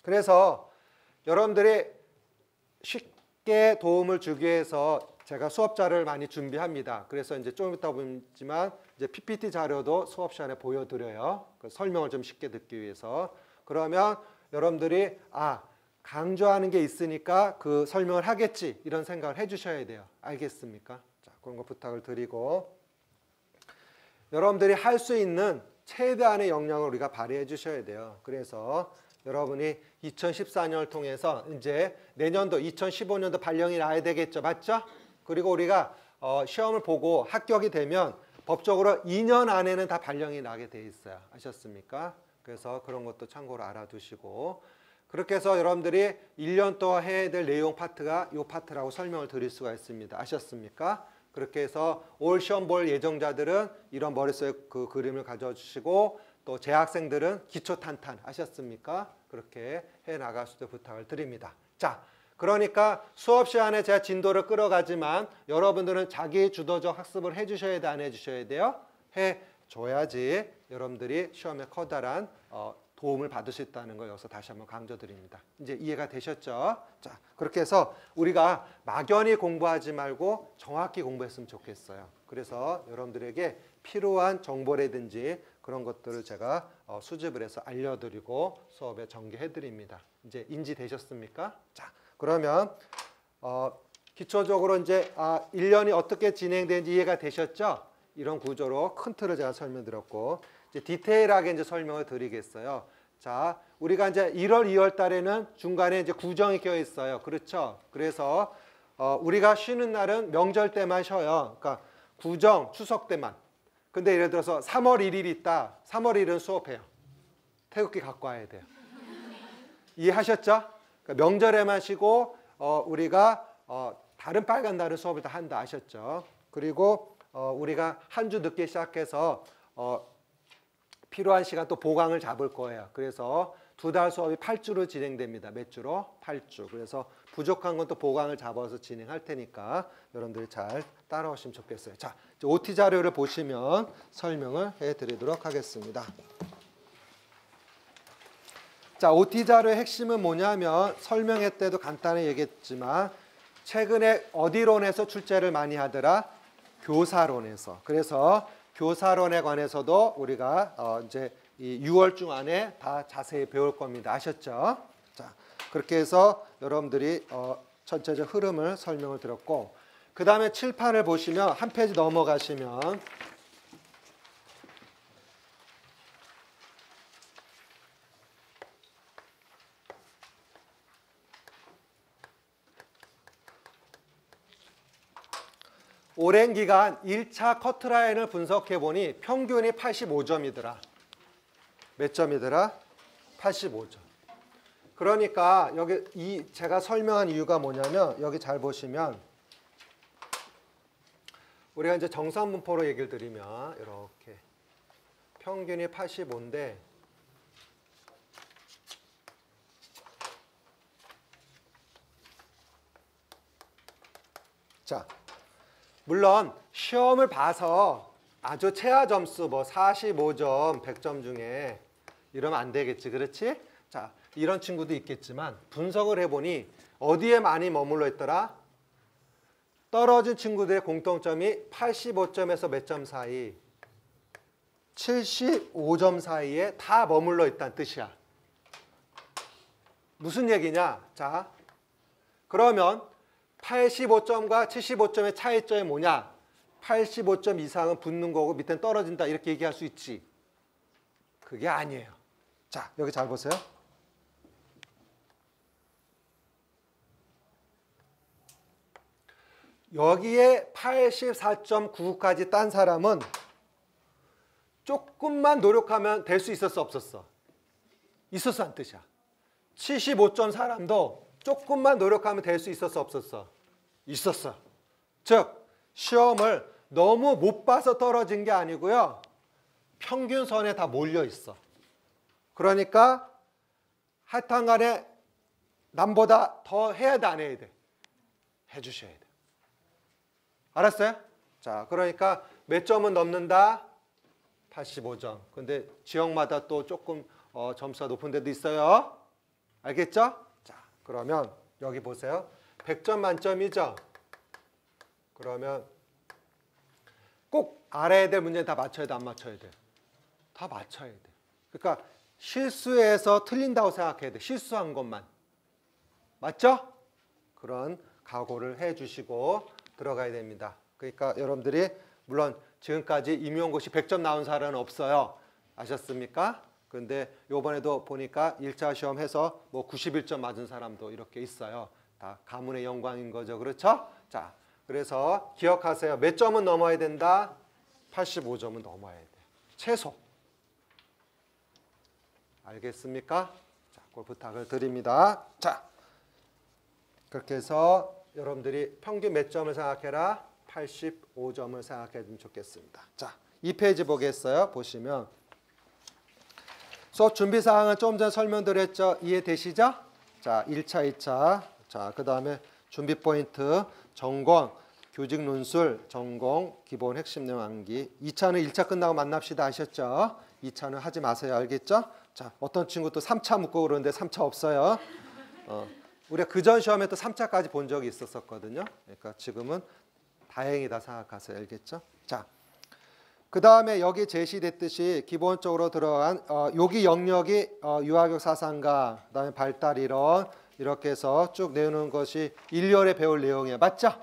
[SPEAKER 1] 그래서 여러분들이 쉽게 도움을 주기 위해서 제가 수업 자료를 많이 준비합니다. 그래서 이제 좀 이따 보지만 이제 PPT 자료도 수업 시간에 보여드려요. 그 설명을 좀 쉽게 듣기 위해서. 그러면 여러분들이 강조하는 게 있으니까 그 설명을 하겠지 이런 생각을 해주셔야 돼요. 알겠습니까? 자, 그런 거 부탁을 드리고 여러분들이 할 수 있는 최대한의 역량을 우리가 발휘해 주셔야 돼요. 그래서 여러분이 2014년을 통해서 이제 내년도 2015년도 발령이 나야 되겠죠. 맞죠? 그리고 우리가 시험을 보고 합격이 되면 법적으로 2년 안에는 다 발령이 나게 돼 있어요. 아셨습니까? 그래서 그런 것도 참고로 알아두시고 그렇게 해서 여러분들이 1년 동안 해야 될 내용 파트가 이 파트라고 설명을 드릴 수가 있습니다. 아셨습니까? 그렇게 해서 올 시험 볼 예정자들은 이런 머릿속에 그 그림을 가져주시고 또 재학생들은 기초 탄탄 하셨습니까? 그렇게 해나갈 수도 부탁을 드립니다. 자, 그러니까 수업 시간에 제가 진도를 끌어가지만 여러분들은 자기 주도적 학습을 해주셔야 돼, 안 해주셔야 돼요? 해줘야지 여러분들이 시험에 커다란 도움을 받을 수 있다는 걸 여기서 다시 한번 강조드립니다. 이제 이해가 되셨죠? 자, 그렇게 해서 우리가 막연히 공부하지 말고 정확히 공부했으면 좋겠어요. 그래서 여러분들에게 필요한 정보라든지 그런 것들을 제가 수집을 해서 알려드리고 수업에 전개해드립니다. 이제 인지되셨습니까? 자, 그러면 기초적으로 이제 1년이 어떻게 진행되는지 이해가 되셨죠? 이런 구조로 큰 틀을 제가 설명드렸고 이제 디테일하게 이제 설명을 드리겠어요. 자, 우리가 이제 1월, 2월 달에는 중간에 이제 구정이 껴 있어요. 그렇죠? 그래서 우리가 쉬는 날은 명절 때만 쉬어요. 그러니까 구정, 추석 때만. 근데 예를 들어서 3월 1일 있다. 3월 1일은 수업해요. 태극기 갖고 와야 돼요. 이해하셨죠? 그러니까 명절에만 쉬고 우리가 다른 빨간 날은 수업을 다 한다 아셨죠? 그리고 우리가 한 주 늦게 시작해서 필요한 시간 또 보강을 잡을 거예요. 그래서 2달 수업이 8주로 진행됩니다. 몇 주로? 8주. 그래서 부족한 건 또 보강을 잡아서 진행할 테니까 여러분들이 잘 따라오시면 좋겠어요. 자, OT 자료를 보시면 설명을 해드리도록 하겠습니다. 자, OT 자료의 핵심은 뭐냐면 설명회 때도 간단히 얘기했지만 최근에 어디론에서 출제를 많이 하더라? 교사론에서. 그래서 교사론에 관해서도 우리가 이제 이 6월중 안에 다 자세히 배울 겁니다. 아셨죠? 자, 그렇게 해서 여러분들이 전체적 흐름을 설명을 드렸고 그 다음에 칠판을 보시면 한 페이지 넘어가시면 오랜 기간 1차 커트라인을 분석해 보니 평균이 85점이더라. 몇 점이더라? 85점. 그러니까 여기 제가 설명한 이유가 뭐냐면 여기 잘 보시면 우리가 이제 정산분포로 얘기를 드리면 이렇게 평균이 85인데 자, 물론 시험을 봐서 아주 최하 점수 뭐 45점, 100점 중에 이러면 안 되겠지. 그렇지? 자, 이런 친구도 있겠지만 분석을 해보니 어디에 많이 머물러 있더라? 떨어진 친구들의 공통점이 85점에서 몇 점 사이? 75점 사이에 다 머물러 있다는 뜻이야. 무슨 얘기냐? 자, 그러면 85점과 75점의 차이점이 뭐냐? 85점 이상은 붙는 거고 밑에는 떨어진다 이렇게 얘기할 수 있지. 그게 아니에요. 자, 여기 잘 보세요. 여기에 84.99까지 딴 사람은 조금만 노력하면 될 수 있었어 없었어? 있었어 한 뜻이야. 75점 사람도 조금만 노력하면 될 수 있었어 없었어? 있었어. 즉 시험을 너무 못 봐서 떨어진 게 아니고요. 평균선에 다 몰려 있어. 그러니까 하여튼 간에 남보다 더 해야 돼 안 해야 돼? 해주셔야 돼. 알았어요? 자, 그러니까 몇 점은 넘는다? 85점. 근데 지역마다 또 조금 점수가 높은 데도 있어요. 알겠죠? 자, 그러면 여기 보세요. 100점 만점이죠? 그러면 꼭 알아야 될 문제는 다 맞춰야 돼, 안 맞춰야 돼? 다 맞춰야 돼. 그러니까 실수해서 틀린다고 생각해야 돼. 실수한 것만. 맞죠? 그런 각오를 해주시고 들어가야 됩니다. 그러니까 여러분들이 물론 지금까지 임용고시 100점 나온 사람은 없어요. 아셨습니까? 그런데 이번에도 보니까 1차 시험 해서 뭐 91점 맞은 사람도 이렇게 있어요. 다 가문의 영광인 거죠. 그렇죠? 자, 그래서 기억하세요. 몇 점은 넘어야 된다? 85점은 넘어야 돼. 최소. 알겠습니까? 자, 그걸 부탁을 드립니다. 자, 그렇게 해서 여러분들이 평균 몇 점을 생각해라? 85점을 생각해 주면 좋겠습니다. 자, 2페이지 보겠어요. 보시면 수업 준비사항은 좀 전에 설명드렸죠? 이해되시죠? 자, 1차, 2차. 자, 그 다음에 준비 포인트, 전공, 교직 논술, 전공, 기본 핵심 내용 암기. 2차는 1차 끝나고 만납시다. 아셨죠? 2차는 하지 마세요. 알겠죠? 자, 어떤 친구 또 3차 묻고 그러는데 3차 없어요. 우리가 그전 시험에 또 3차까지 본 적이 있었거든요. 그러니까 지금은 다행이다 생각하세요. 알겠죠? 자, 그 다음에 여기 제시됐듯이 기본적으로 들어간 여기 영역이 유아교육 사상과, 그 다음에 발달이론, 이렇게 해서 쭉 내놓는 것이 1열에 배울 내용이에요. 맞죠?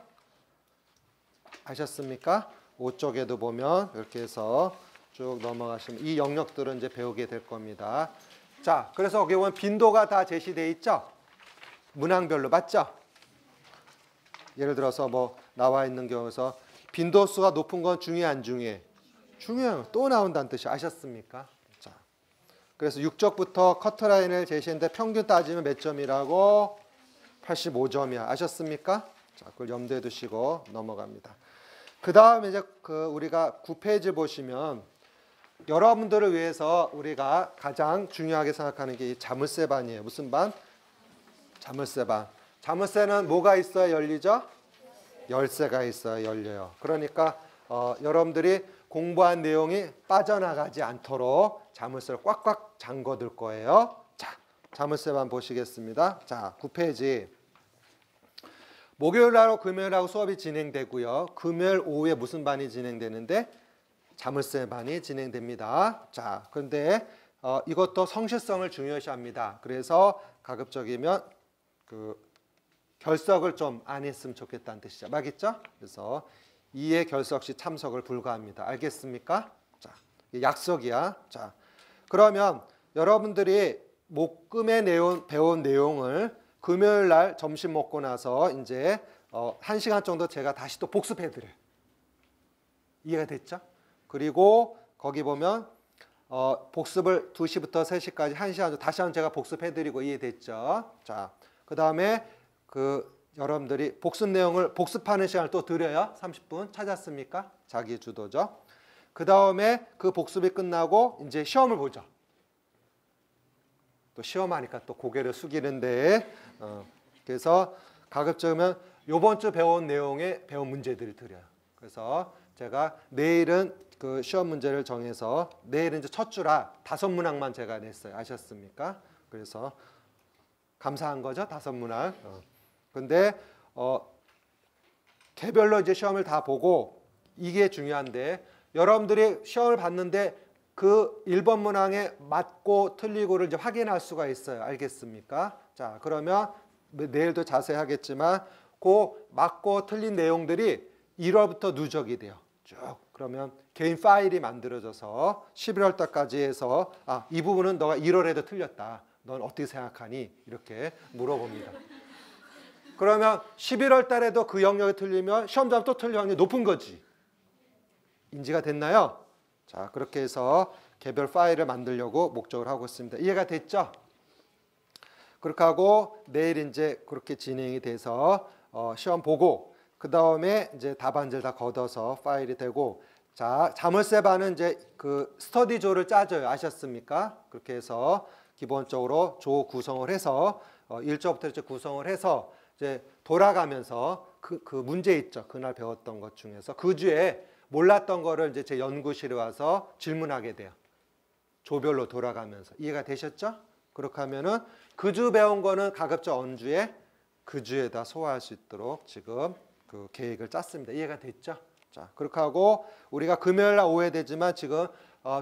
[SPEAKER 1] 아셨습니까? 5쪽에도 보면 이렇게 해서 쭉 넘어가시면 이 영역들은 이제 배우게 될 겁니다. 자, 그래서 여기 보면 빈도가 다 제시되어 있죠? 문항별로. 맞죠? 예를 들어서 뭐 나와 있는 경우에서 빈도수가 높은 건 중요해 안 중요해? 중요해요. 또 나온다는 뜻이 아셨습니까? 자, 그래서 6쪽부터 커트라인을 제시했는데 평균 따지면 몇 점이라고? 85점이야. 아셨습니까? 자, 그걸 염두에 두시고 넘어갑니다. 그 다음에 이제 우리가 9페이지 보시면 여러분들을 위해서 우리가 가장 중요하게 생각하는 게 이 자물쇠반이에요. 무슨 반? 자물쇠반. 자물쇠는 뭐가 있어야 열리죠? 열쇠가 있어야 열려요. 그러니까 여러분들이 공부한 내용이 빠져나가지 않도록 자물쇠를 꽉꽉 잠궈둘 거예요. 자, 자물쇠반 보시겠습니다. 자, 9페이지. 목요일하고 금요일하고 수업이 진행되고요. 금요일 오후에 무슨 반이 진행되는데? 자물쇠반이 진행됩니다. 자, 그런데 이것도 성실성을 중요시합니다. 그래서 가급적이면 결석을 좀 안 했으면 좋겠다는 뜻이죠. 맞겠죠? 그래서 2회 결석 시 참석을 불가합니다. 알겠습니까? 자, 약속이야. 자, 그러면 여러분들이 목금에 배운 내용을 금요일 날 점심 먹고 나서 이제 1시간 정도 제가 다시 또 복습해 드려요. 이해가 됐죠? 그리고 거기 보면 복습을 2시부터 3시까지 1시간 정도 다시 한번 제가 복습해 드리고 이해됐죠? 자, 그다음에 여러분들이 복습 내용을 복습하는 시간을 또 드려요. 30분 찾았습니까? 자기 주도죠. 그다음에 그 복습이 끝나고 이제 시험을 보죠. 또 시험하니까 또 고개를 숙이는데 그래서 가급적이면 이번 주 배운 내용에 배운 문제들을 드려요. 그래서 제가 내일은 그 시험 문제를 정해서 내일은 이제 첫 주라 5문항만 제가 냈어요. 아셨습니까? 그래서 감사한 거죠. 5문항. 근데 개별로 이제 시험을 다 보고 이게 중요한데 여러분들이 시험을 봤는데 그 1번 문항에 맞고 틀리고를 이제 확인할 수가 있어요. 알겠습니까? 자, 그러면 내일도 자세히 하겠지만 그 맞고 틀린 내용들이 1월부터 누적이 돼요. 쭉. 그러면 개인 파일이 만들어져서 11월 달까지 해서 이 부분은 너가 1월에도 틀렸다. 넌 어떻게 생각하니? 이렇게 물어봅니다. 그러면 11월 달에도 그 영역이 틀리면 시험장 또 틀릴 확률이 높은 거지. 인지가 됐나요? 자, 그렇게 해서 개별 파일을 만들려고 목적을 하고 있습니다. 이해가 됐죠? 그렇게 하고 내일 이제 그렇게 진행이 돼서 시험 보고 그 다음에 이제 답안지를 다 걷어서 파일이 되고 자, 자물쇠반은 이제 그 스터디조를 짜줘요. 아셨습니까? 그렇게 해서 기본적으로 조 구성을 해서 1조부터 이제 구성을 해서 이제 돌아가면서 그 문제 있죠. 그날 배웠던 것 중에서 그 주에 몰랐던 거를 이제 제 연구실에 와서 질문하게 돼요. 조별로 돌아가면서. 이해가 되셨죠? 그렇게 하면은 그 주 배운 거는 가급적 언주에 그 주에다 소화할 수 있도록 지금 그 계획을 짰습니다. 이해가 됐죠? 자, 그렇게 하고 우리가 금요일 날 오후에 되지만 지금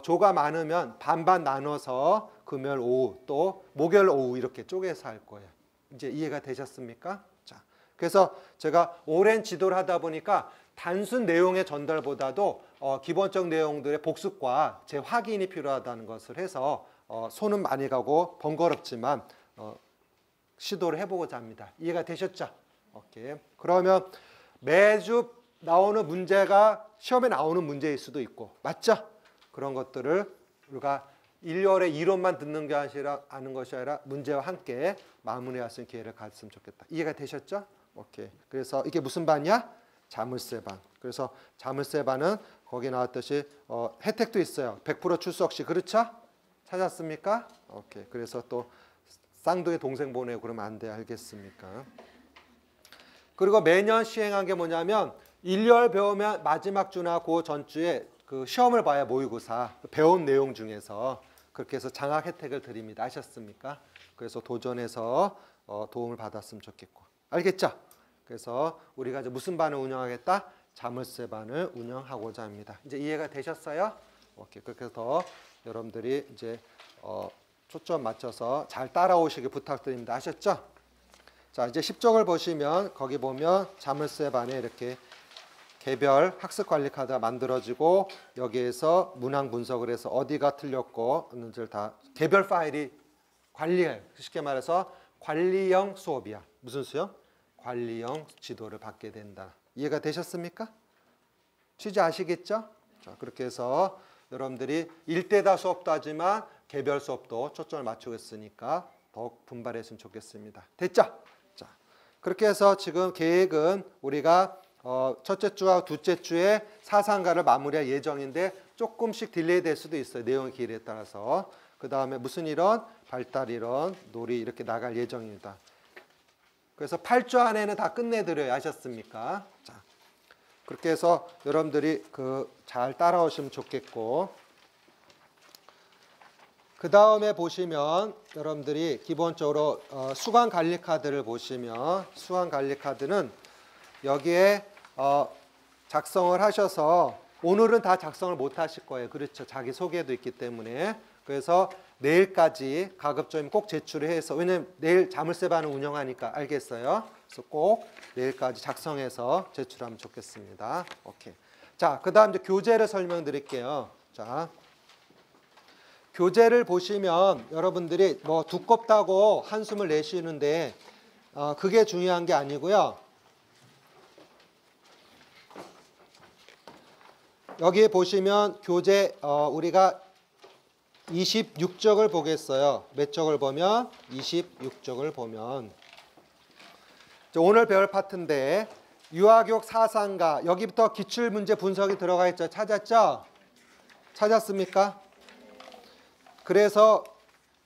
[SPEAKER 1] 조가 많으면 반반 나눠서 금요일 오후 또 목요일 오후 이렇게 쪼개서 할 거예요. 이제 이해가 되셨습니까? 자, 그래서 제가 오랜 지도를 하다 보니까 단순 내용의 전달보다도 기본적 내용들의 복습과 재확인이 필요하다는 것을 해서 손은 많이 가고 번거롭지만 시도를 해보고자 합니다. 이해가 되셨죠? 오케이. 그러면 매주 나오는 문제가 시험에 나오는 문제일 수도 있고 맞죠? 그런 것들을 우리가 1월에 이론만 듣는 게 아는 것이 아니라 문제와 함께 마무리할 수 있는 기회를 가졌으면 좋겠다. 이해가 되셨죠? 오케이. 그래서 이게 무슨 반이야? 자물쇠반. 그래서 자물쇠반은 거기 나왔듯이 혜택도 있어요. 100% 출석 시. 그렇죠? 찾았습니까? 오케이. 그래서 또 쌍둥이 동생 보내고 그러면 안 돼. 알겠습니까? 그리고 매년 시행한 게 뭐냐면 1월 배우면 마지막 주나 그 전주에 그 시험을 봐야 모의고사 배운 내용 중에서 그렇게 해서 장학 혜택을 드립니다. 아셨습니까? 그래서 도전해서 도움을 받았으면 좋겠고. 알겠죠? 그래서 우리가 이제 무슨 반을 운영하겠다? 자물쇠반을 운영하고자 합니다. 이제 이해가 되셨어요? 오케이. 그렇게 해서 여러분들이 이제 초점 맞춰서 잘 따라오시길 부탁드립니다. 아셨죠? 자, 이제 10쪽을 보시면 거기 보면 자물쇠 반에 이렇게 개별 학습 관리 카드가 만들어지고 여기에서 문항 분석을 해서 어디가 틀렸고 없는지를 다 개별 파일이 관리해요. 쉽게 말해서 관리형 수업이야. 무슨 수요? 관리형 지도를 받게 된다. 이해가 되셨습니까? 취지 아시겠죠? 자, 그렇게 해서 여러분들이 일대다 수업도 하지만 개별 수업도 초점을 맞추고 있으니까 더욱 분발했으면 좋겠습니다. 됐죠? 자, 그렇게 해서 지금 계획은 우리가 첫째 주와 둘째 주에 사상가를 마무리할 예정인데 조금씩 딜레이 될 수도 있어요. 내용의 길에 따라서. 그 다음에 무슨 이론? 발달 이론, 놀이 이렇게 나갈 예정입니다. 그래서 8주 안에는 다 끝내드려요. 아셨습니까? 자, 그렇게 해서 여러분들이 잘 따라오시면 좋겠고, 그 다음에 보시면 여러분들이 기본적으로 수강 관리 카드를 보시면 수강 관리 카드는 여기에 작성을 하셔서 오늘은 다 작성을 못 하실 거예요. 그렇죠. 자기 소개도 있기 때문에. 그래서 내일까지 가급적이면 꼭 제출을 해서, 왜냐면 내일 자물쇠반을 운영하니까 알겠어요. 그래서 꼭 내일까지 작성해서 제출하면 좋겠습니다. 오케이. 자, 그 다음 이제 교재를 설명드릴게요. 자, 교재를 보시면 여러분들이 뭐 두껍다고 한숨을 내쉬는데 그게 중요한 게 아니고요. 여기에 보시면 교재 우리가 26쪽을 보겠어요. 몇 쪽을 보면? 26쪽을 보면 오늘 배울 파트인데 유아교육 사상가 여기부터 기출문제 분석이 들어가 있죠. 찾았죠? 찾았습니까? 그래서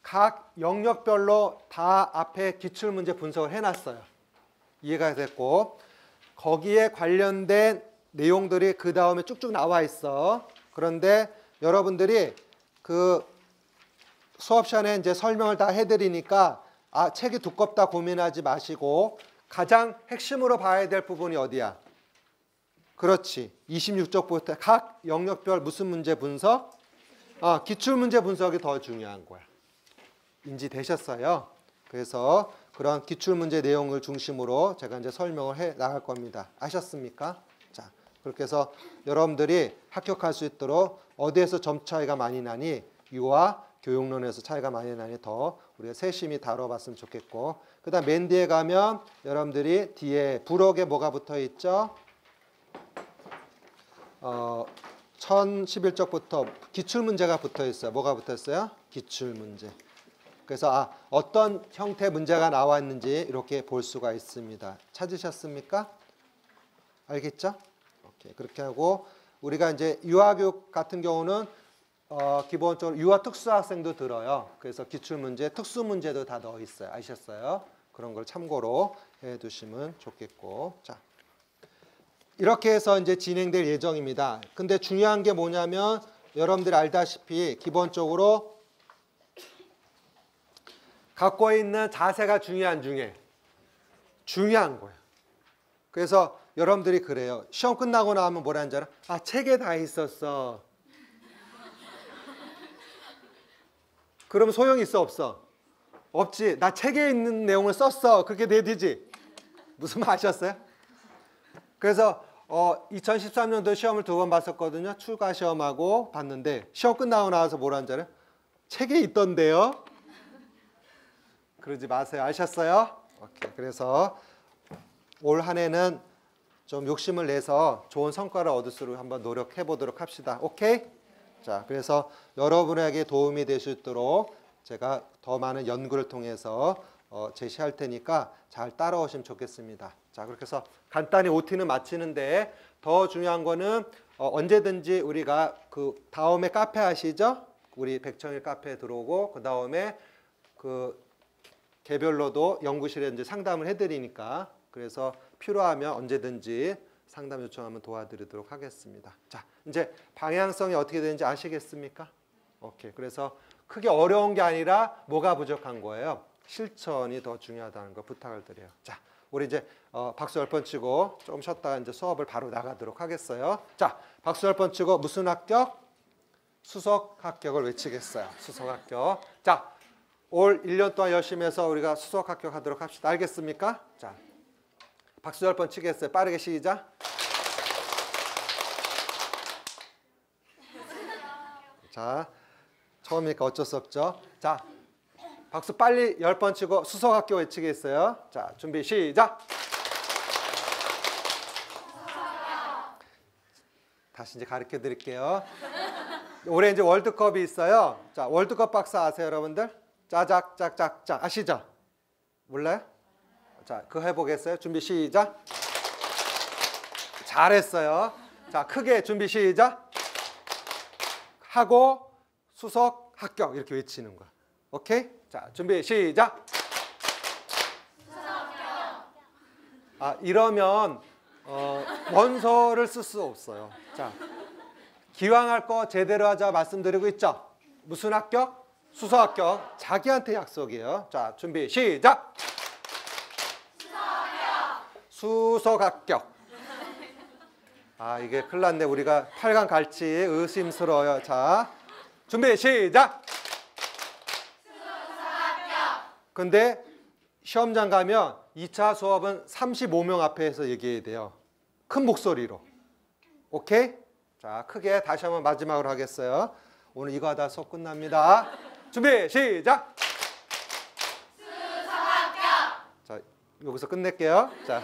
[SPEAKER 1] 각 영역별로 다 앞에 기출문제 분석을 해놨어요. 이해가 됐고 거기에 관련된 내용들이 그 다음에 쭉쭉 나와 있어. 그런데 여러분들이 그 수업 시간에 이제 설명을 다 해드리니까 책이 두껍다 고민하지 마시고 가장 핵심으로 봐야 될 부분이 어디야? 그렇지. 26쪽부터 각 영역별 무슨 문제 분석? 기출문제 분석이 더 중요한 거야. 인지되셨어요? 그래서 그런 기출문제 내용을 중심으로 제가 이제 설명을 해 나갈 겁니다. 아셨습니까? 자, 그렇게 해서 여러분들이 합격할 수 있도록 어디에서 점 차이가 많이 나니? 유아 교육론에서 차이가 많이 나니 더 우리가 세심히 다뤄봤으면 좋겠고, 그 다음 맨 뒤에 가면 여러분들이 뒤에 부록에 뭐가 붙어 있죠? 1011쪽부터 기출문제가 붙어 있어요. 뭐가 붙어 있어요? 기출문제. 그래서 어떤 형태 문제가 나와 있는지 이렇게 볼 수가 있습니다. 찾으셨습니까? 알겠죠? 오케이. 그렇게 하고 우리가 이제 유아교육 같은 경우는 기본적으로 유아 특수학생도 들어요. 그래서 기출문제, 특수문제도 다 넣어 있어요. 아셨어요? 그런 걸 참고로 해 두시면 좋겠고. 자, 이렇게 해서 이제 진행될 예정입니다. 근데 중요한 게 뭐냐면 여러분들이 알다시피 기본적으로 갖고 있는 자세가 중요한 중에 중요한 거예요. 그래서 여러분들이 그래요. 시험 끝나고 나면 뭐라는 줄 알아? 책에 다 있었어. 그러면 소용이 있어 없어? 없지. 나 책에 있는 내용을 썼어. 그렇게 돼야 되지. 무슨 말 아셨어요? 그래서 2013년도 시험을 2번 봤었거든요. 추가 시험하고 봤는데 시험 끝나고 나와서 뭐라는 줄 알아요? 책에 있던데요. 그러지 마세요. 아셨어요? 오케이. 그래서 올 한 해는 좀 욕심을 내서 좋은 성과를 얻을 수 있도록 한번 노력해 보도록 합시다. 오케이? 자, 그래서 여러분에게 도움이 될 수 있도록 제가 더 많은 연구를 통해서 제시할 테니까 잘 따라오시면 좋겠습니다. 자, 그렇게 해서 간단히 OT는 마치는데 더 중요한 거는 언제든지 우리가 그 다음에 카페 아시죠? 우리 백청일 카페에 들어오고 그 다음에 그 개별로도 연구실에 이제 상담을 해드리니까 그래서 필요하면 언제든지 상담 요청하면 도와드리도록 하겠습니다. 자, 이제 방향성이 어떻게 되는지 아시겠습니까? 오케이. 그래서 크게 어려운 게 아니라 뭐가 부족한 거예요? 실천이 더 중요하다는 거 부탁을 드려요. 자, 우리 이제 박수 10번 치고 조금 쉬었다가 이제 수업을 바로 나가도록 하겠어요. 자, 박수 10번 치고 무슨 합격? 수석 합격을 외치겠어요. 수석 합격. 자, 올 1년 동안 열심히 해서 우리가 수석 합격하도록 합시다. 알겠습니까? 자, 박수 10번 치겠어요. 빠르게 시작. 자, 처음이니까 어쩔 수 없죠. 자, 박수 빨리 10번 치고 수석 합격 외치겠어요. 자, 준비 시작. 다시 이제 가르쳐 드릴게요. 올해 이제 월드컵이 있어요. 자, 월드컵 박사 아세요, 여러분들? 짜작짝짝짝 아시죠? 몰라요? 자, 그거 해보겠어요? 준비 시작. 잘했어요. 자, 크게 준비 시작. 하고 수석 합격 이렇게 외치는 거야. 오케이? 자, 준비 시작. 아, 이러면 원서를 쓸 수 없어요. 자, 기왕할 거 제대로 하자 말씀드리고 있죠. 무슨 합격? 수석 합격. 자기한테 약속이에요. 자, 준비 시작. 수석 합격. 아, 이게 큰일 났네. 우리가 8강 갈지 의심스러워요. 자, 준비 시작. 근데 시험장 가면 2차 수업은 35명 앞에서 얘기해야 돼요. 큰 목소리로. 오케이? 자, 크게 다시 한번 마지막으로 하겠어요. 오늘 이거 하다 수업 끝납니다. 준비 시작. 수석 합격. 자, 여기서 끝낼게요. 자.